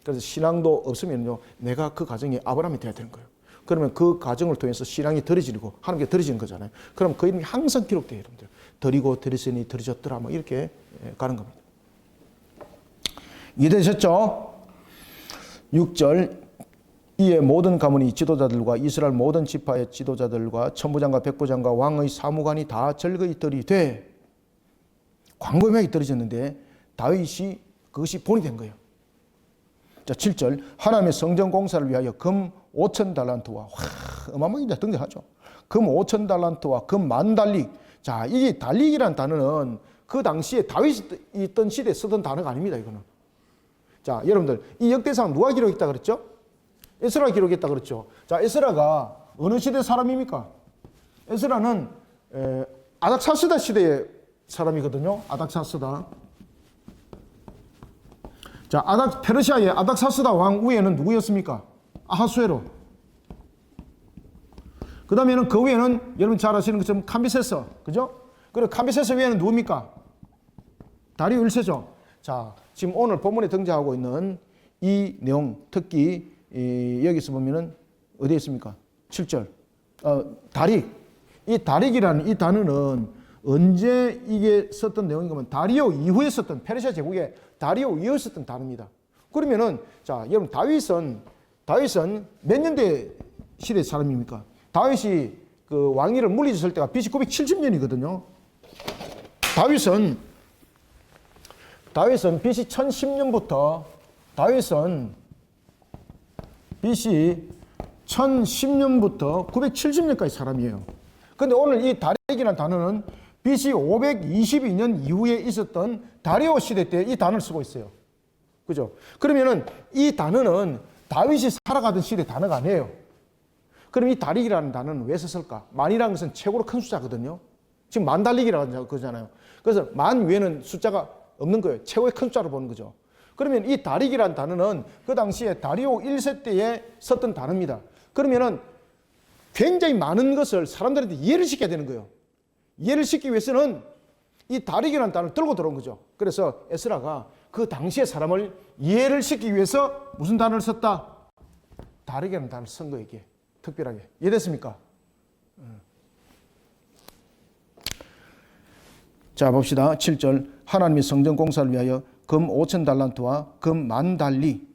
Speaker 1: 그래서 신앙도 없으면요, 내가 그 가정에 아브라함이 되어야 되는 거예요. 그러면 그 가정을 통해서 신앙이 드려지고 하나님께 드려지는 거잖아요. 그럼 그 이름이 항상 기록돼요, 여러분들. 드리고 드렸으니 드려졌더라, 뭐 이렇게 가는 겁니다. 이해되셨죠? 6절 이에 모든 가문이 지도자들과 이스라엘 모든 지파의 지도자들과 천부장과 백부장과 왕의 사무관이 다 절거히 들이되. 광범위하게 들어졌는데 다윗이 그것이 본이 된 거예요. 자, 7절 하나님의 성전 공사를 위하여 금 5,000달란트와 어마어마하게 등장하죠. 금 5,000달란트와 금 10,000달릭. 자, 이게 달릭이라는 단어는 그 당시에 다윗이 있던 시대에 쓰던 단어가 아닙니다, 이거는. 자, 여러분들 이 역대상 누가 기록했다 그랬죠? 에스라 기록했다 그랬죠. 자, 에스라가 어느 시대 사람입니까? 에스라는 아닥사스다 시대의 사람이거든요. 아닥사스다. 자, 페르시아의 아닥사스다 왕 위에는 누구였습니까? 아하수에로. 그 다음에는 그 위에는 여러분 잘 아시는 것처럼 캄비세스. 그죠? 그리고 캄비세스 위에는 누굽니까? 다리오 1세죠. 자, 지금 오늘 본문에 등장하고 있는 이 내용, 특히 여기서 보면은 어디에 있습니까? 7절. 다릭. 이 다릭이라는 이 단어는 언제 이게 썼던 내용인가 하면 다리오 이후에 썼던, 페르시아 제국의 다리오 이후에 썼던 단어입니다. 그러면은, 자, 여러분, 다윗은 몇 년대 시대 사람입니까? 다윗이 그 왕위를 물리쳤을 때가 BC 970년이거든요. 다윗은 BC 1010년부터 BC 1010년부터 970년까지 사람이에요. 근데 오늘 이 다릭이라는 단어는 BC 522년 이후에 있었던 다리오 시대 때 이 단어를 쓰고 있어요. 그죠? 그러면은 이 단어는 다윗이 살아가던 시대 단어가 아니에요. 그럼 이 다릭이라는 단어는 왜 썼을까? 만이라는 것은 최고로 큰 숫자거든요. 지금 만달릭이라고 그러잖아요. 그래서 만 위에는 숫자가 없는 거예요. 최고의 큰 숫자로 보는 거죠. 그러면 이 다릭이라는 단어는 그 당시에 다리오 1세 때에 썼던 단어입니다. 그러면은 굉장히 많은 것을 사람들한테 이해를 시켜야 되는 거예요. 이해를 시키기 위해서는 이 다릭이라는 단어를 들고 들어온 거죠. 그래서 에스라가 그 당시의 사람을 이해를 시키기 위해서 무슨 단어를 썼다? 다릭이라는 단어를 쓴 거예요, 이게. 특별하게. 이해됐습니까? 자, 봅시다. 7절. 하나님이 성전 공사를 위하여 금 5천 달란트와 금 만 달리,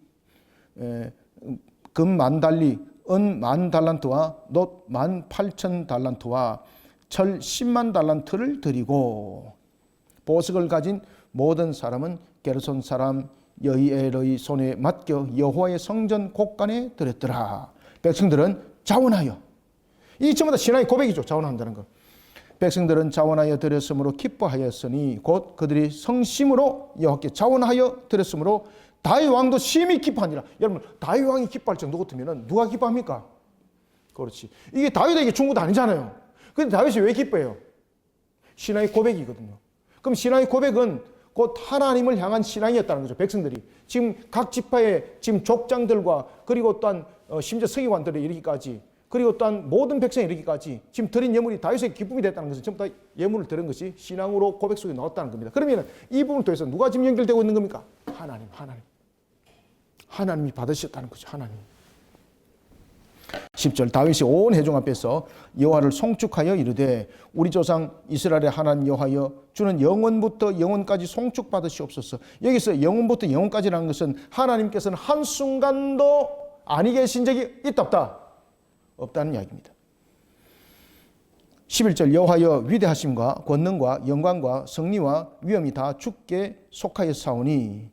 Speaker 1: 은 만 달란트와 놋 18,000 달란트와 철 10만 달란트를 드리고 보석을 가진 모든 사람은 게르손 사람 여이엘의 손에 맡겨 여호와의 성전 곳간에 드렸더라. 백성들은 자원하여, 이 전부 다 신앙의 고백이죠. 자원한다는 거. 백성들은 자원하여 드렸으므로 기뻐하였으니 곧 그들이 성심으로 여호와께 자원하여 드렸으므로 다윗 왕도 심히 기뻐하니라. 여러분, 다윗 왕이 기뻐할 정도 같으면 누가 기뻐합니까? 그렇지. 이게 다윗에게 준 것도 아니잖아요. 근데 다윗이 왜 기뻐해요? 신앙의 고백이거든요. 그럼 신앙의 고백은 곧 하나님을 향한 신앙이었다는 거죠. 백성들이 지금 각 지파의 지금 족장들과 그리고 또한 심지어 서기관들에 이르기까지, 그리고 또한 모든 백성에 이르기까지 지금 드린 예물이 다윗에게 기쁨이 됐다는 것은 전부 다 예물을 드린 것이 신앙으로 고백 속에 나왔다는 겁니다. 그러면 이 부분을 통해서 누가 지금 연결되고 있는 겁니까? 하나님이 받으셨다는 거죠. 하나님. 10절. 다윗이 온 회중 앞에서 여호와를 송축하여 이르되 우리 조상 이스라엘의 하나님 여호와여, 주는 영원부터 영원까지 송축받으시옵소서. 여기서 영원부터 영원까지라는 것은 하나님께서는 한순간도 아니 계신 적이 있다 없다? 없다는 이야기입니다. 11절. 여호와여, 위대하심과 권능과 영광과 성리와 위엄이 다 주께 속하였사오니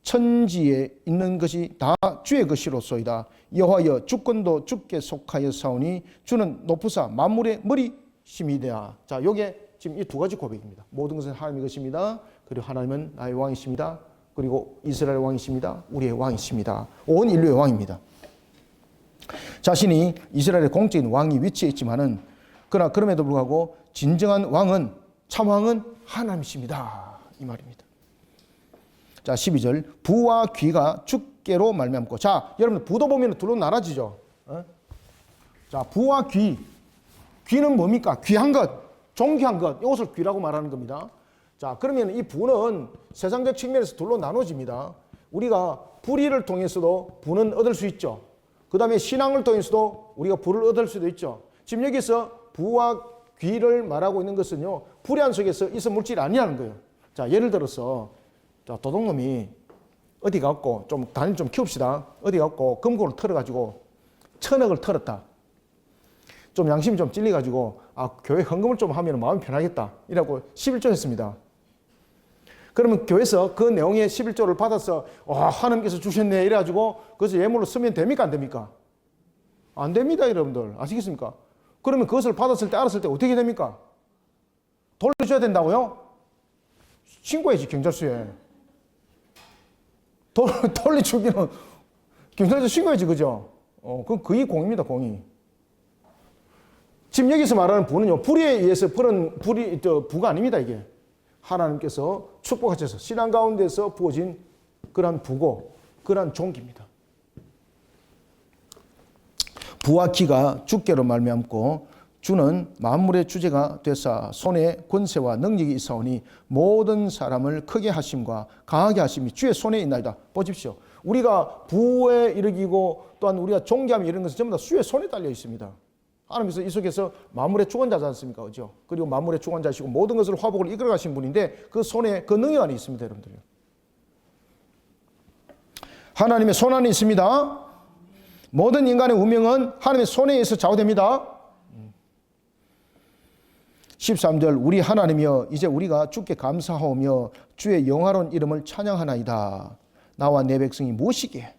Speaker 1: 천지에 있는 것이 다 주의 것이로소이다. 여호와여, 주권도 주께 속하였사오니 주는 높으사 만물의 머리심이되라. 자, 요게 지금 이 두 가지 고백입니다. 모든 것은 하나님의 것입니다. 그리고 하나님은 나의 왕이십니다. 그리고 이스라엘 왕이십니다. 우리의 왕이십니다. 온 인류의 왕입니다. 자신이 이스라엘의 공적인 왕이 위치해 있지만은, 그러나 그럼에도 불구하고 진정한 왕은, 참 왕은 하나님이십니다. 이 말입니다. 자, 12절. 부와 귀가 주께로 말미암고. 자, 여러분, 부도 보면 둘로 나눠지죠. 자, 부와 귀. 귀는 뭡니까? 귀한 것, 존귀한 것. 이것을 귀라고 말하는 겁니다. 자, 그러면 이 부는 세상적 측면에서 둘로 나눠집니다. 우리가 불의를 통해서도 부는 얻을 수 있죠. 그 다음에 신앙을 통해서도 우리가 부를 얻을 수도 있죠. 지금 여기서 부와 귀를 말하고 있는 것은요, 불의한 속에서 있을 물질이 아니라는 거예요. 자, 예를 들어서, 자, 도둑놈이 어디 가고 좀 단일 좀 키웁시다. 어디 가고 금고를 털어가지고 1,000억을 털었다. 좀 양심이 좀 찔려가지고, 아, 교회 헌금을 좀 하면 마음이 편하겠다. 이라고 11조 했습니다. 그러면 교회에서 그 내용의 11조를 받아서, 하나님께서 주셨네. 이래가지고 그것을 예물로 쓰면 됩니까? 안 됩니까? 안 됩니다, 여러분들. 아시겠습니까? 그러면 그것을 받았을 때, 알았을 때 어떻게 됩니까? 돌려줘야 된다고요? 신고해야지, 경찰서에. 돌려주기는 경찰서 신고해야지, 그죠? 그건 거의 공입니다, 공이. 지금 여기서 말하는 부는요, 불에 의해서 부가 아닙니다, 이게. 하나님께서 축복하셔서 신앙 가운데서 부어진 그러한 부고, 그러한 종기입니다. 부와 기가 주께로 말미암고 주는 만물의 주제가 되사 손에 권세와 능력이 있사오니 모든 사람을 크게 하심과 강하게 하심이 주의 손에 있나이다. 보십시오. 우리가 부에 이르기고 또한 우리가 존귀함이 이런 것은 전부 다 주의 손에 달려 있습니다. 하나님께서 이 속에서 만물의 주관자지 않습니까? 그죠? 그리고 만물의 주관자시고 모든 것을 화복을 이끌어 가신 분인데 그 손에 그 능력 안에 있습니다, 여러분들. 하나님의 손 안에 있습니다. 모든 인간의 운명은 하나님의 손에 의해서 좌우됩니다. 13절 우리 하나님이여 이제 우리가 주께 감사하오며 주의 영화로운 이름을 찬양하나이다. 나와 내 백성이 무엇이기에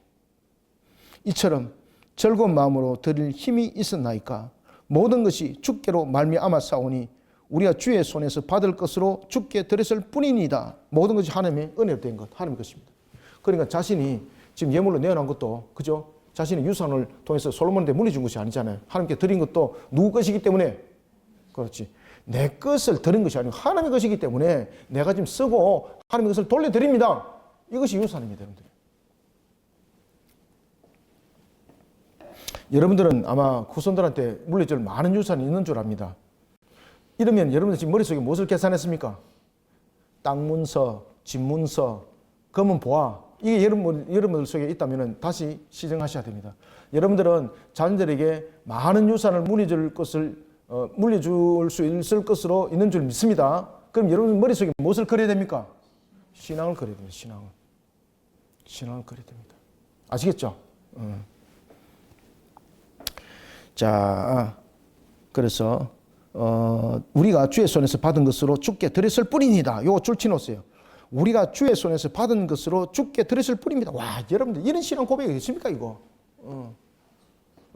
Speaker 1: 이처럼 즐거운 마음으로 드릴 힘이 있었나이까. 모든 것이 주께로 말미암아 싸우니 우리가 주의 손에서 받을 것으로 주께 드렸을 뿐이니이다. 모든 것이 하나님의 은혜로 된 것, 하나님의 것입니다. 그러니까 자신이 지금 예물로 내어놓은 것도 그죠? 자신의 유산을 통해서 솔로몬한테 물려 준 것이 아니잖아요. 하나님께 드린 것도 누구 것이기 때문에 그렇지. 내 것을 드린 것이 아니고 하나님의 것이기 때문에 내가 지금 쓰고 하나님의 것을 돌려드립니다. 이것이 유산입니다, 여러분들. 여러분들은 아마 후손들한테 물려줄 많은 유산이 있는 줄 압니다. 이러면 여러분들 지금 머릿속에 무엇을 계산했습니까? 땅 문서, 집 문서, 검은 보아. 이게 여러분들 속에 있다면 다시 시정하셔야 됩니다. 여러분들은 자녀들에게 많은 유산을 물려줄 수 있을 것으로 있는 줄 믿습니다. 그럼 여러분 머릿속에 무엇을 그려야 됩니까? 신앙을 그려야 됩니다. 신앙을 그려야 됩니다. 아시겠죠? 자, 그래서 우리가 주의 손에서 받은 것으로 주께 드렸을 뿐입니다. 요거 줄치놓으세요. 우리가 주의 손에서 받은 것으로 주께 드렸을 뿐입니다. 와, 여러분들 이런 신앙 고백이 있습니까, 이거?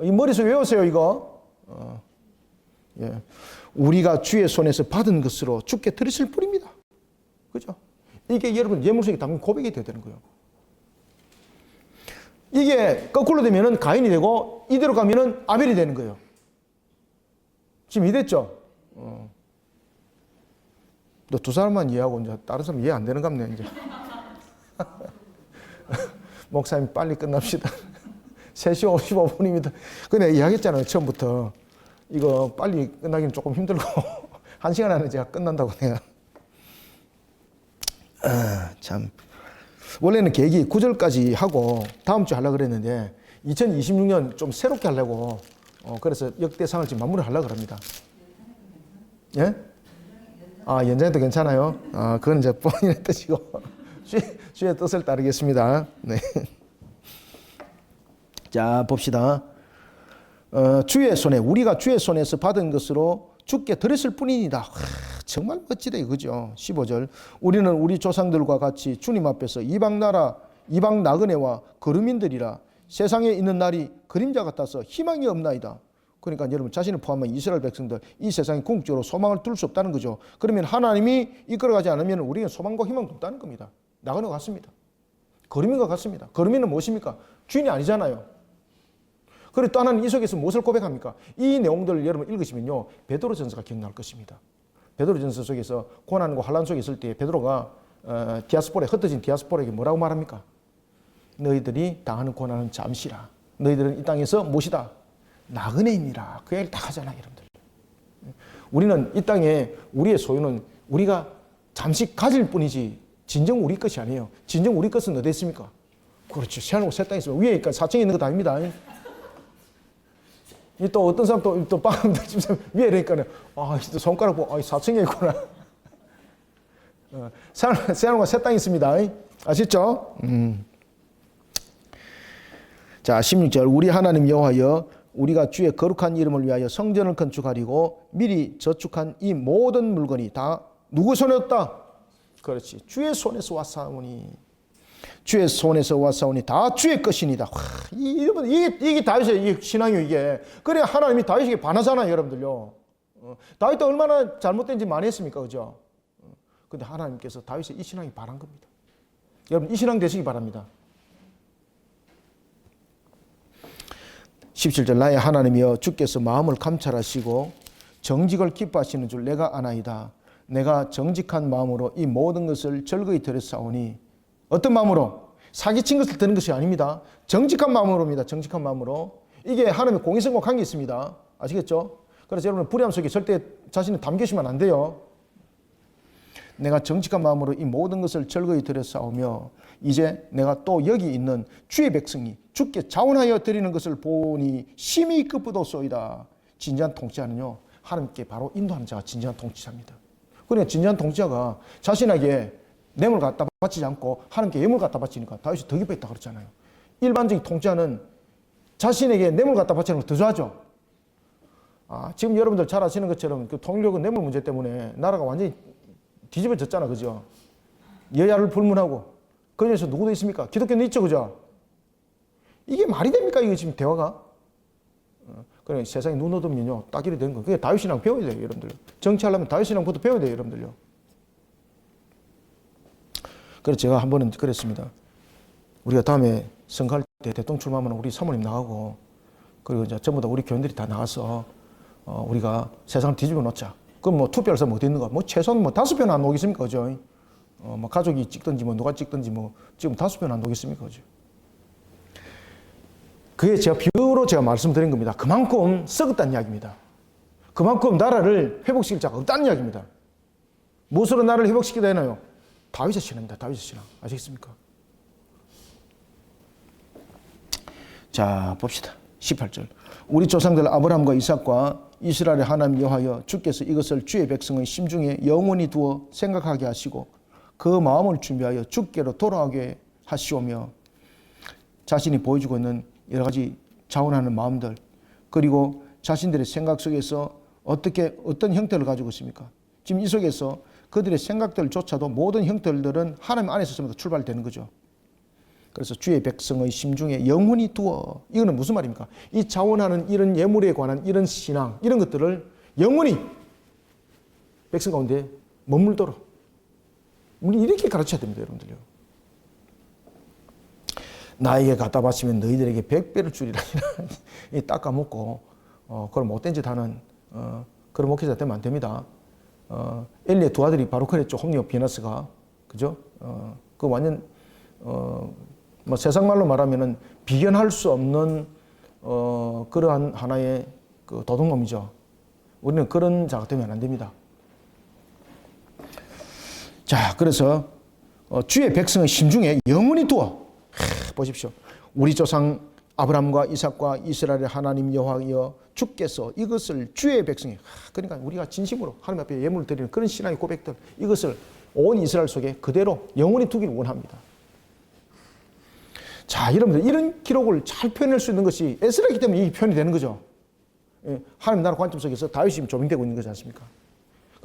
Speaker 1: 이 머릿속에 외우세요, 이거. 예. 우리가 주의 손에서 받은 것으로 주께 드렸을 뿐입니다. 그죠? 이게 여러분 예물 속에 담긴 고백이 되야 되는 거예요. 이게 거꾸로 되면은 가인이 되고 이대로 가면은 아벨이 되는 거예요. 지금 이해됐죠? 너 두 사람만 이해하고 이제 다른 사람 이해 안 되는 갑네 이제. 목사님 빨리 끝납시다. 3시 55분입니다. 근데 이야기했잖아요, 처음부터. 이거 빨리 끝나기는 조금 힘들고 1시간 안에 제가 끝난다고 내가. 참. 원래는 계획이 9절까지 하고 다음 주에 하려고 그랬는데 2026년 좀 새롭게 하려고 그래서 역대상을 지금 마무리하려고 합니다. 예? 아, 연장해도 괜찮아요? 아, 그건 이제 본인의 뜻이고 주의 뜻을 따르겠습니다. 네. 자, 봅시다. 주의 손에 우리가 주의 손에서 받은 것으로 주께 드렸을 뿐이니다. 정말 멋지다 이거죠. 15절 우리는 우리 조상들과 같이 주님 앞에서 이방 나그네와 거류민들이라 세상에 있는 날이 그림자 같아서 희망이 없나이다. 그러니까 여러분 자신을 포함한 이스라엘 백성들 이 세상에 궁극적으로 소망을 둘 수 없다는 거죠. 그러면 하나님이 이끌어가지 않으면 우리는 소망과 희망도 없다는 겁니다. 나그네와 같습니다. 거류민과 같습니다. 거류민은 무엇입니까? 주인이 아니잖아요. 그리고 또 하나는 이 속에서 무엇을 고백합니까? 이 내용들을 여러분 읽으시면요, 베드로전서가 기억날 것입니다. 베드로전서 속에서 고난과 환난 속에 있을 때 베드로가 흩어진 디아스포라에게 뭐라고 말합니까? 너희들이 당하는 고난은 잠시라. 너희들은 이 땅에서 무엇이다? 나그네이니라. 그 얘기를 다 하잖아요, 여러분들. 우리는 이 땅에 우리의 소유는 우리가 잠시 가질 뿐이지 진정 우리 것이 아니에요. 진정 우리 것은 어디 있습니까? 그렇죠. 새하늘과 새 땅에 있습니다. 위에 있니까 4층에 있는 거 아닙니다. 또 어떤 사람 또 빵 위에 이러니까는 또 손가락 보고 4층에 있구나. 새하늘과 새 땅이 있습니다. 아시죠? 자, 16절 우리 하나님 여호와여 우리가 주의 거룩한 이름을 위하여 성전을 건축하리고 미리 저축한 이 모든 물건이 다 누구 손에 왔다? 그렇지. 주의 손에서 왔사오니. 주의 손에서 왔사오니 다 주의 것이니다. 이게 다윗의 신앙이에요, 이게. 그래야 하나님이 다윗에게 반하잖아요, 여러분들요. 다윗도 얼마나 잘못된지 많이 했습니까, 그죠? 근데 하나님께서 다윗의 이 신앙이 반한 겁니다. 여러분, 이 신앙 되시기 바랍니다. 17절 나의 하나님이여 주께서 마음을 감찰하시고 정직을 기뻐하시는 줄 내가 아나이다. 내가 정직한 마음으로 이 모든 것을 즐거이 드렸사오니 어떤 마음으로? 사기친 것을 드는 것이 아닙니다. 정직한 마음으로입니다. 정직한 마음으로. 이게 하나님의 공의성과 관계 있습니다. 아시겠죠? 그래서 여러분 불의함 속에 절대 자신을 담기시면 안 돼요. 내가 정직한 마음으로 이 모든 것을 즐거이 드렸사오며 이제 내가 또 여기 있는 주의 백성이 주께 자원하여 드리는 것을 보니 심히 기쁘도소이다. 진지한 통치자는요, 하나님께 바로 인도하는 자가 진지한 통치자입니다. 그러니까 진지한 통치자가 자신에게 뇌물 갖다 바치지 않고 하나님께 예물 갖다 바치니까 다윗이 더 기뻐했다 그랬잖아요. 일반적인 통치자는 자신에게 뇌물 갖다 바치는 걸 더 좋아하죠. 지금 여러분들 잘 아시는 것처럼 그 통일교가 뇌물 문제 때문에 나라가 완전히 뒤집어졌잖아, 그죠? 여야를 불문하고 그 중에서 누구도 있습니까? 기독교는 있죠, 그죠? 이게 말이 됩니까? 이게 지금 대화가? 그래 세상에 눈 얻으면요 딱 이래 되는 거. 그게 다윗이랑 배워야 돼요, 여러분들. 정치하려면 다윗이랑부터 배워야 돼요, 여러분들요. 그래서 제가 한 번은 그랬습니다. 우리가 다음에 선거할 때 대통령 출마하면 우리 사모님 나가고 그리고 이제 전부 다 우리 교인들이 다 나가서 우리가 세상을 뒤집어 놓자. 그럼 뭐 투표할 사람 어디 있는가? 뭐 최소한 뭐 5편 안 오겠습니까, 그죠? 뭐 가족이 찍든지 뭐 누가 찍든지 뭐 지금 5편 안 오겠습니까, 그죠? 그게 제가 비유로 제가 말씀드린 겁니다. 그만큼 썩었다는 이야기입니다. 그만큼 나라를 회복시킬 자가 없다는 이야기입니다. 무엇으로 나라를 회복시키다 되나요? 다윗의 신앙입니다. 다윗의 신앙. 아시겠습니까? 자, 봅시다. 18절. 우리 조상들 아브라함과 이삭과 이스라엘의 하나님 여호와여 주께서 이것을 주의 백성의 심중에 영원히 두어 생각하게 하시고 그 마음을 준비하여 주께로 돌아가게 하시오며 자신이 보여주고 있는 여러 가지 자원하는 마음들 그리고 자신들의 생각 속에서 어떤 형태를 가지고 있습니까? 지금 이 속에서 그들의 생각들조차도 모든 형태들은 하나님 안에서 전부 다 출발되는 거죠. 그래서 주의 백성의 심중에 영원히 두어. 이거는 무슨 말입니까? 이 자원하는 이런 예물에 관한 이런 신앙, 이런 것들을 영원히 백성 가운데 머물도록. 우리 이렇게 가르쳐야 됩니다, 여러분들요. 나에게 갖다 바치면 너희들에게 100배를 주리라. 닦아먹고, 그런 못된 짓 하는, 그런 목회자 되면 안 됩니다. 엘리의 두 아들이 바로 그랬죠. 홈리와 비너스가. 그죠? 그 완전, 뭐 세상 말로 말하면은 비견할 수 없는 그러한 하나의 그 도둑놈이죠. 우리는 그런 자가 되면 안 됩니다. 자, 그래서 주의 백성의 심중에 영원히 두어. 보십시오. 우리 조상 아브라함과 이삭과 이스라엘의 하나님 여호와여 주께서 이것을 주의 백성이 그러니까 우리가 진심으로 하나님 앞에 예물을 드리는 그런 신앙의 고백들 이것을 온 이스라엘 속에 그대로 영원히 두기를 원합니다. 자, 여러분들 이런 기록을 잘 표현할 수 있는 것이 에스라이기 때문에 이 표현이 되는 거죠. 하나님 나라 관점 속에서 다윗이 조명되고 있는 거지 않습니까?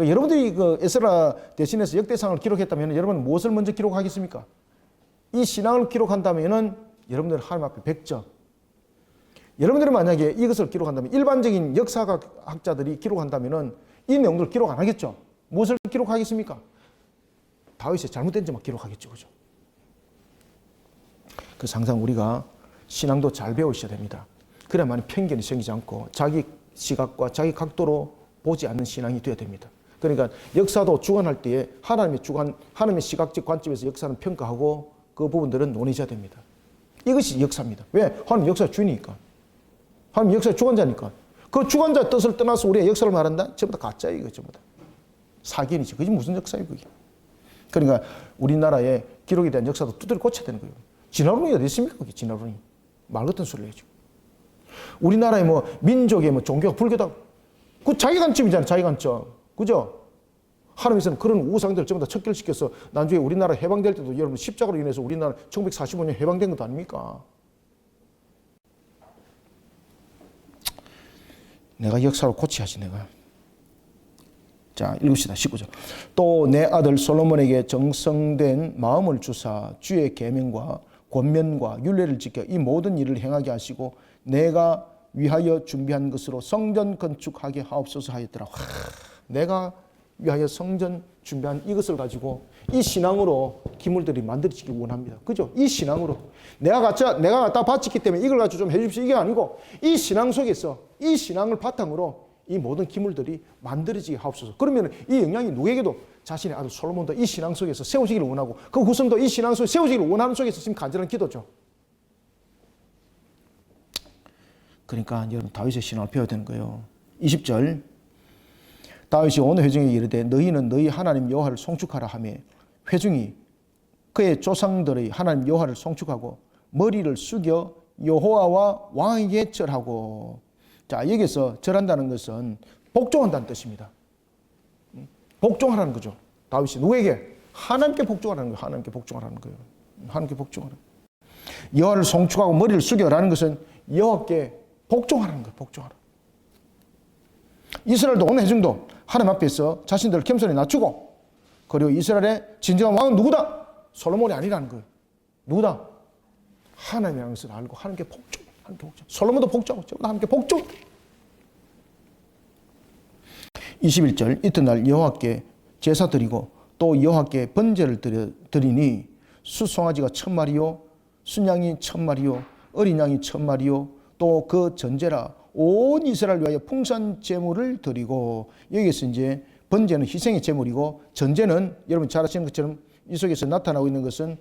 Speaker 1: 여러분들이 그 에스라 대신해서 역대상을 기록했다면 여러분은 무엇을 먼저 기록하겠습니까? 이 신앙을 기록한다면은 여러분들 하나님 앞에 100점. 여러분들이 만약에 이것을 기록한다면 일반적인 역사학자들이 기록한다면은 이 내용들을 기록 안 하겠죠. 무엇을 기록하겠습니까? 다윗의 잘못된 점만 기록하겠죠, 그죠? 그래서 항상 우리가 신앙도 잘 배우셔야 됩니다. 그래야만 편견이 생기지 않고 자기 시각과 자기 각도로 보지 않는 신앙이 되어야 됩니다. 그러니까 역사도 주관할 때에 하나님의 시각적 관점에서 역사는 평가하고 그 부분들은 논의해야 됩니다. 이것이 역사입니다. 왜? 하나님 역사의 주인이니까. 하나님 역사의 주관자니까. 그 주관자의 뜻을 떠나서 우리가 역사를 말한다? 전부 다 가짜예요, 이거 전부 다. 사기이지. 그게 무슨 역사예요, 그게. 그러니까 우리나라의 기록에 대한 역사도 두드려 고쳐야 되는 거예요. 진화론이 어디 있습니까? 그게 진화론이. 말 같은 소리를 해죠. 우리나라의 뭐 민족의 뭐 종교가 불교다. 그 자기 관점이잖아요, 자기 관점. 그죠? 하나님께서는 그런 우상들을 전부 다 척결시켜서 나중에 우리나라 해방될 때도 여러분 십자가로 인해서 우리나라 1945년 해방된 것도 아닙니까? 내가 역사를 고치야지 내가. 자, 읽읍시다. 19절. 또 내 아들 솔로몬에게 정성된 마음을 주사 주의 계명과 권면과 율례를 지켜 이 모든 일을 행하게 하시고 내가 위하여 준비한 것으로 성전 건축하게 하옵소서 하였더라. 내가 위하여 성전 준비한 이것을 가지고 이 신앙으로 기물들이 만들어지기 원합니다. 그죠? 이 신앙으로 내가 갖다 바쳤기 때문에 이걸 가지고 좀 해주십시오. 이게 아니고 이 신앙 속에서 이 신앙을 바탕으로 이 모든 기물들이 만들어지게 하옵소서. 그러면 이 영향이 누구에게도 자신의 아들 솔로몬도 이 신앙 속에서 세워지기를 원하고 그 후손도 이 신앙 속에 세워지기를 원하는 속에서 지금 간절한 기도죠. 그러니까 여러분 다윗의 신앙을 배워야 되는 거예요. 20절 다윗이 온 회중에게 이르되 너희는 너희 하나님 여호와를 송축하라 하며 회중이 그의 조상들의 하나님 여호와를 송축하고 머리를 숙여 여호와와 왕에게 절하고. 자, 여기서 절한다는 것은 복종한다는 뜻입니다. 복종하라는 거죠. 다윗이 누구에게? 하나님께 복종하라는 거예요. 하나님께 복종하라는 거예요. 하나님께 복종하라. 여호와를 송축하고 머리를 숙여라는 것은 여호와께 복종하라는 거예요. 복종하라. 이스라엘도 온 회중도 하나님 앞에서 자신들을 겸손히 낮추고, 그리고 이스라엘의 진정한 왕은 누구다? 솔로몬이 아니라는 거예요. 누구다? 하나님이라는 것을 알고 하나님께 복종. 하나님께 복종. 솔로몬도 복종하고 하나님께 복종. 21절 이튿날 여호와께 제사 드리고 또 여호와께 번제를 드리니 수송아지가 1000마리요 순양이 1000마리요 어린 양이 1000마리요 또 그 전제라 온 이스라엘 위하여 풍산 제물을 드리고. 여기서 이제 번제는 희생의 제물이고 전제는 여러분 잘 아시는 것처럼 이 속에서 나타나고 있는 것은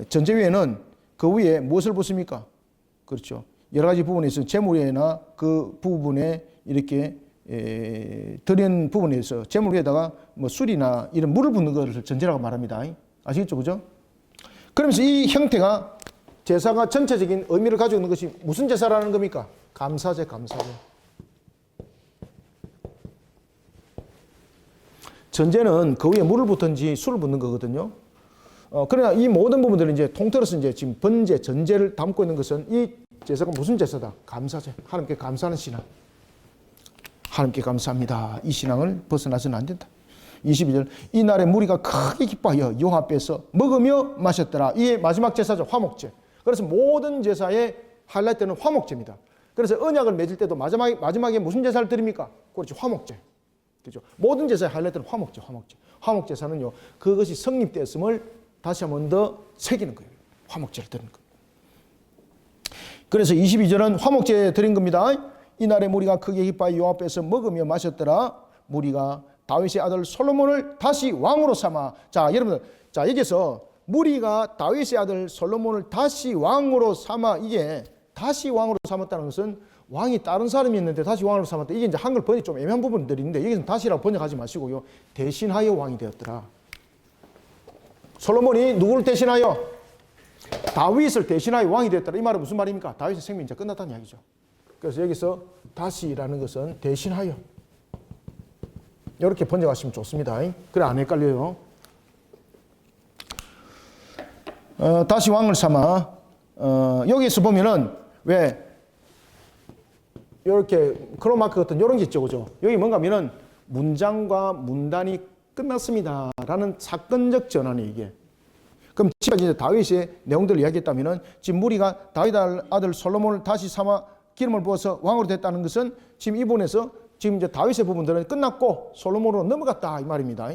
Speaker 1: 전제 위에는 그 위에 무엇을 붓습니까? 그렇죠. 여러 가지 부분에서 제물에나 그 부분에 이렇게 드린 부분에서 제물 위에다가 뭐 술이나 이런 물을 붓는 것을 전제라고 말합니다. 아시겠죠? 그죠? 그러면서 이 형태가 제사가 전체적인 의미를 가지고 있는 것이 무슨 제사라는 겁니까? 감사제, 감사제. 전제는 그 위에 물을 붓든지 술을 붓는 거거든요. 그러나 이 모든 부분들은 이제 통틀어서 이제 지금 번제, 전제를 담고 있는 것은 이 제사가 무슨 제사다? 감사제. 하나님께 감사하는 신앙. 하나님께 감사합니다. 이 신앙을 벗어나서는 안 된다. 22절 이날에 무리가 크게 기뻐하여 여호와 앞에서 먹으며 마셨더라. 이게 마지막 제사죠. 화목제. 그래서 모든 제사의 하이라이트는 화목제입니다. 그래서 언약을 맺을 때도 마지막에 무슨 제사를 드립니까? 그렇죠. 화목제. 그렇죠. 모든 제사의 하이라이트는 화목제. 화목제사는요. 그것이 성립되었음을 다시 한 번 더 새기는 거예요. 화목제를 드리는 거예요. 그래서 22절은 화목제 드린 겁니다. 이날에 무리가 크게 기뻐하여 여호와 앞에서 먹으며 마셨더라. 무리가 다윗의 아들 솔로몬을 다시 왕으로 삼아. 자, 여러분들, 자, 여기서 무리가 다윗의 아들 솔로몬을 다시 왕으로 삼아. 이게 다시 왕으로 삼았다는 것은 왕이 다른 사람이 있는데 다시 왕으로 삼았다. 이게 이제 한글 번역이 좀 애매한 부분들이 있는데 여기서는 다시라고 번역하지 마시고요. 대신하여 왕이 되었더라. 솔로몬이 누구를 대신하여? 다윗을 대신하여 왕이 되었더라. 이 말은 무슨 말입니까? 다윗의 생명이 이제 끝났다는 이야기죠. 그래서 여기서 다시라는 것은 대신하여. 이렇게 번역하시면 좋습니다. 그래 안 헷갈려요. 다시 왕을 삼아. 여기서 보면은 왜 이렇게 크로마크 같은 이런 게 있죠, 그죠? 여기 뭔가 하면은 문장과 문단이 끝났습니다. 라는 사건적 전환이 이게. 그럼 지금까지 다윗의 내용들을 이야기했다면은 지금 무리가 다윗 아들 솔로몬을 다시 삼아 기름을 부어서 왕으로 됐다는 것은 지금 이 부분에서 지금 이제 다윗의 부분들은 끝났고 솔로몬으로 넘어갔다 이 말입니다.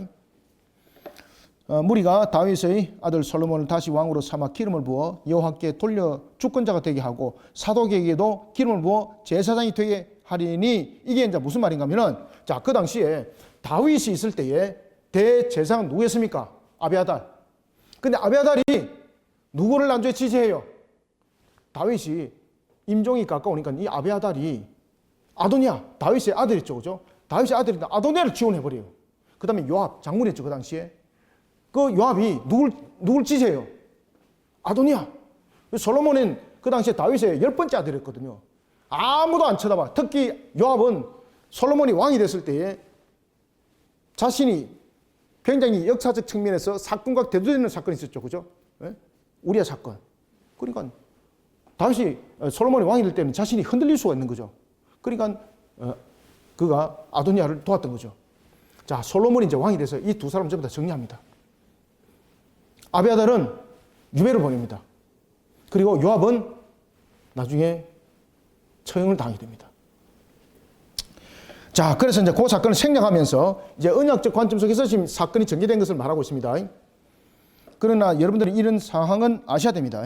Speaker 1: 무리가 다윗의 아들 솔로몬을 다시 왕으로 삼아 기름을 부어 여호와께 돌려 주권자가 되게 하고 사독에게도 기름을 부어 제사장이 되게 하리니. 이게 이제 무슨 말인가 하면은 자, 그 당시에 다윗이 있을 때에 대제사장은 누구였습니까? 아비아달. 근데 아비아달이 누구를 난조에 지지해요? 다윗이 임종이 가까우니까 이 아비아달이 아도니아, 다윗의 아들이죠, 그죠? 다윗의 아들인데 아도니아를 지원해버려요. 그 다음에 요압, 장군이었죠, 그 당시에. 그 요압이 누굴 지지해요? 아도니아. 솔로몬은 그 당시에 다윗의 10번째 아들이었거든요. 아무도 안 쳐다봐. 특히 요압은 솔로몬이 왕이 됐을 때에 자신이 굉장히 역사적 측면에서 사건과 대두되는 사건이 있었죠, 그죠? 예? 우리아 사건. 그러니까 다윗이 솔로몬이 왕이 될 때는 자신이 흔들릴 수가 있는 거죠. 그러니까 그가 아도니아를 도왔던 거죠. 자, 솔로몬이 이제 왕이 돼서 이 두 사람 전부 다 정리합니다. 아비아달은 유배를 보냅니다. 그리고 요압은 나중에 처형을 당하게 됩니다. 자, 그래서 이제 그 사건을 생략하면서 이제 언약적 관점 속에서 지금 사건이 전개된 것을 말하고 있습니다. 그러나 여러분들이 이런 상황은 아셔야 됩니다.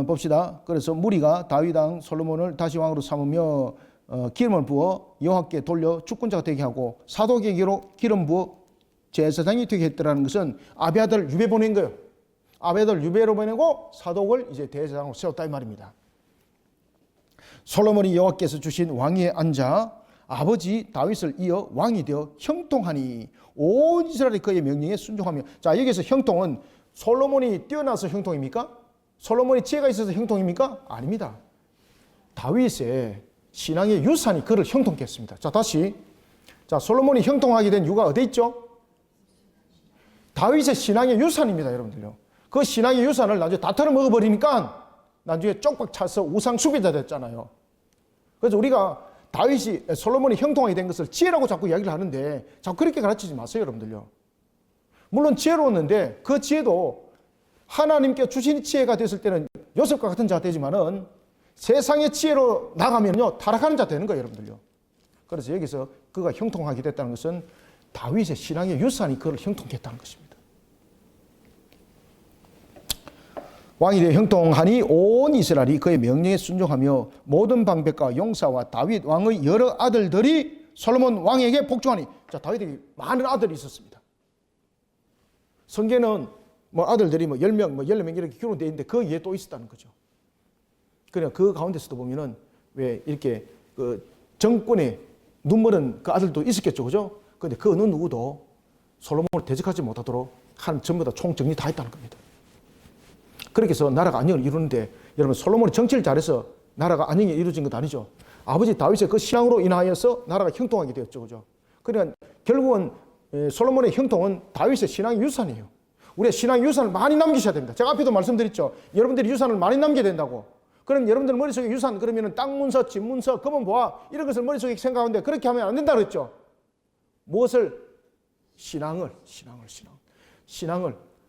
Speaker 1: 봅시다. 그래서 무리가 다윗 왕 솔로몬을 다시 왕으로 삼으며 기름을 부어 여호와께 돌려 주권자가 되게 하고 사도계기로 기름 부어 제사장이 되게 했더라는 것은 아비아들 유배 보낸 거예요. 아비아들 유배로 보내고 사독을 이제 대제사장으로 세웠다 이 말입니다. 솔로몬이 여호와께서 주신 왕위에 앉아 아버지 다윗을 이어 왕이 되어 형통하니 온 이스라엘이 그의 명령에 순종하며. 자, 여기서 형통은 솔로몬이 뛰어나서 형통입니까? 솔로몬이 지혜가 있어서 형통입니까? 아닙니다. 다윗의 신앙의 유산이 그를 형통케 했습니다. 자, 다시. 자, 솔로몬이 형통하게 된 이유가 어디 있죠? 다윗의 신앙의 유산입니다, 여러분들요. 그 신앙의 유산을 나중에 다 털어먹어버리니까 나중에 쪽박 차서 우상 숭배자 됐잖아요. 그래서 우리가 솔로몬이 형통하게 된 것을 지혜라고 자꾸 이야기를 하는데 자꾸 그렇게 가르치지 마세요, 여러분들요. 물론 지혜로웠는데 그 지혜도 하나님께 주신 지혜가 됐을 때는 요셉과 같은 자가 되지만은 세상의 지혜로 나가면요 타락하는 자 되는 거예요, 여러분들요. 그래서 여기서 그가 형통하게 됐다는 것은 다윗의 신앙의 유산이 그를 형통케 했다는 것입니다. 왕이 되어 형통하니 온 이스라엘이 그의 명령에 순종하며 모든 방백과 용사와 다윗 왕의 여러 아들들이 솔로몬 왕에게 복종하니. 자, 다윗에게 많은 아들이 있었습니다. 성경에는 뭐 아들들이 뭐 10명, 뭐 14명 이렇게 기록되어 있는데 그 위에 또 있었다는 거죠. 그러나 그 가운데서도 보면은 왜 이렇게 그 정권에 눈멀은 그 아들도 있었겠죠. 그죠? 그런데 그 어느 누구도 솔로몬을 대적하지 못하도록 한 전부 다 총정리 다 했다는 겁니다. 그렇게 해서 나라가 안녕을 이루는데 여러분 솔로몬이 정치를 잘해서 나라가 안녕이 이루어진 것 아니죠. 아버지 다윗의 그 신앙으로 인하여서 나라가 형통하게 되었죠. 그죠? 그러니까 결국은 솔로몬의 형통은 다윗의 신앙의 유산이에요. 우리의 신앙의 유산을 많이 남기셔야 됩니다. 제가 앞에도 말씀드렸죠. 여러분들이 유산을 많이 남겨야 된다고. 그럼 여러분들 머릿속에 유산 그러면 땅 문서, 집 문서, 금은 보화 이런 것을 머릿속에 생각하는데 그렇게 하면 안 된다 그랬죠. 무엇을? 신앙을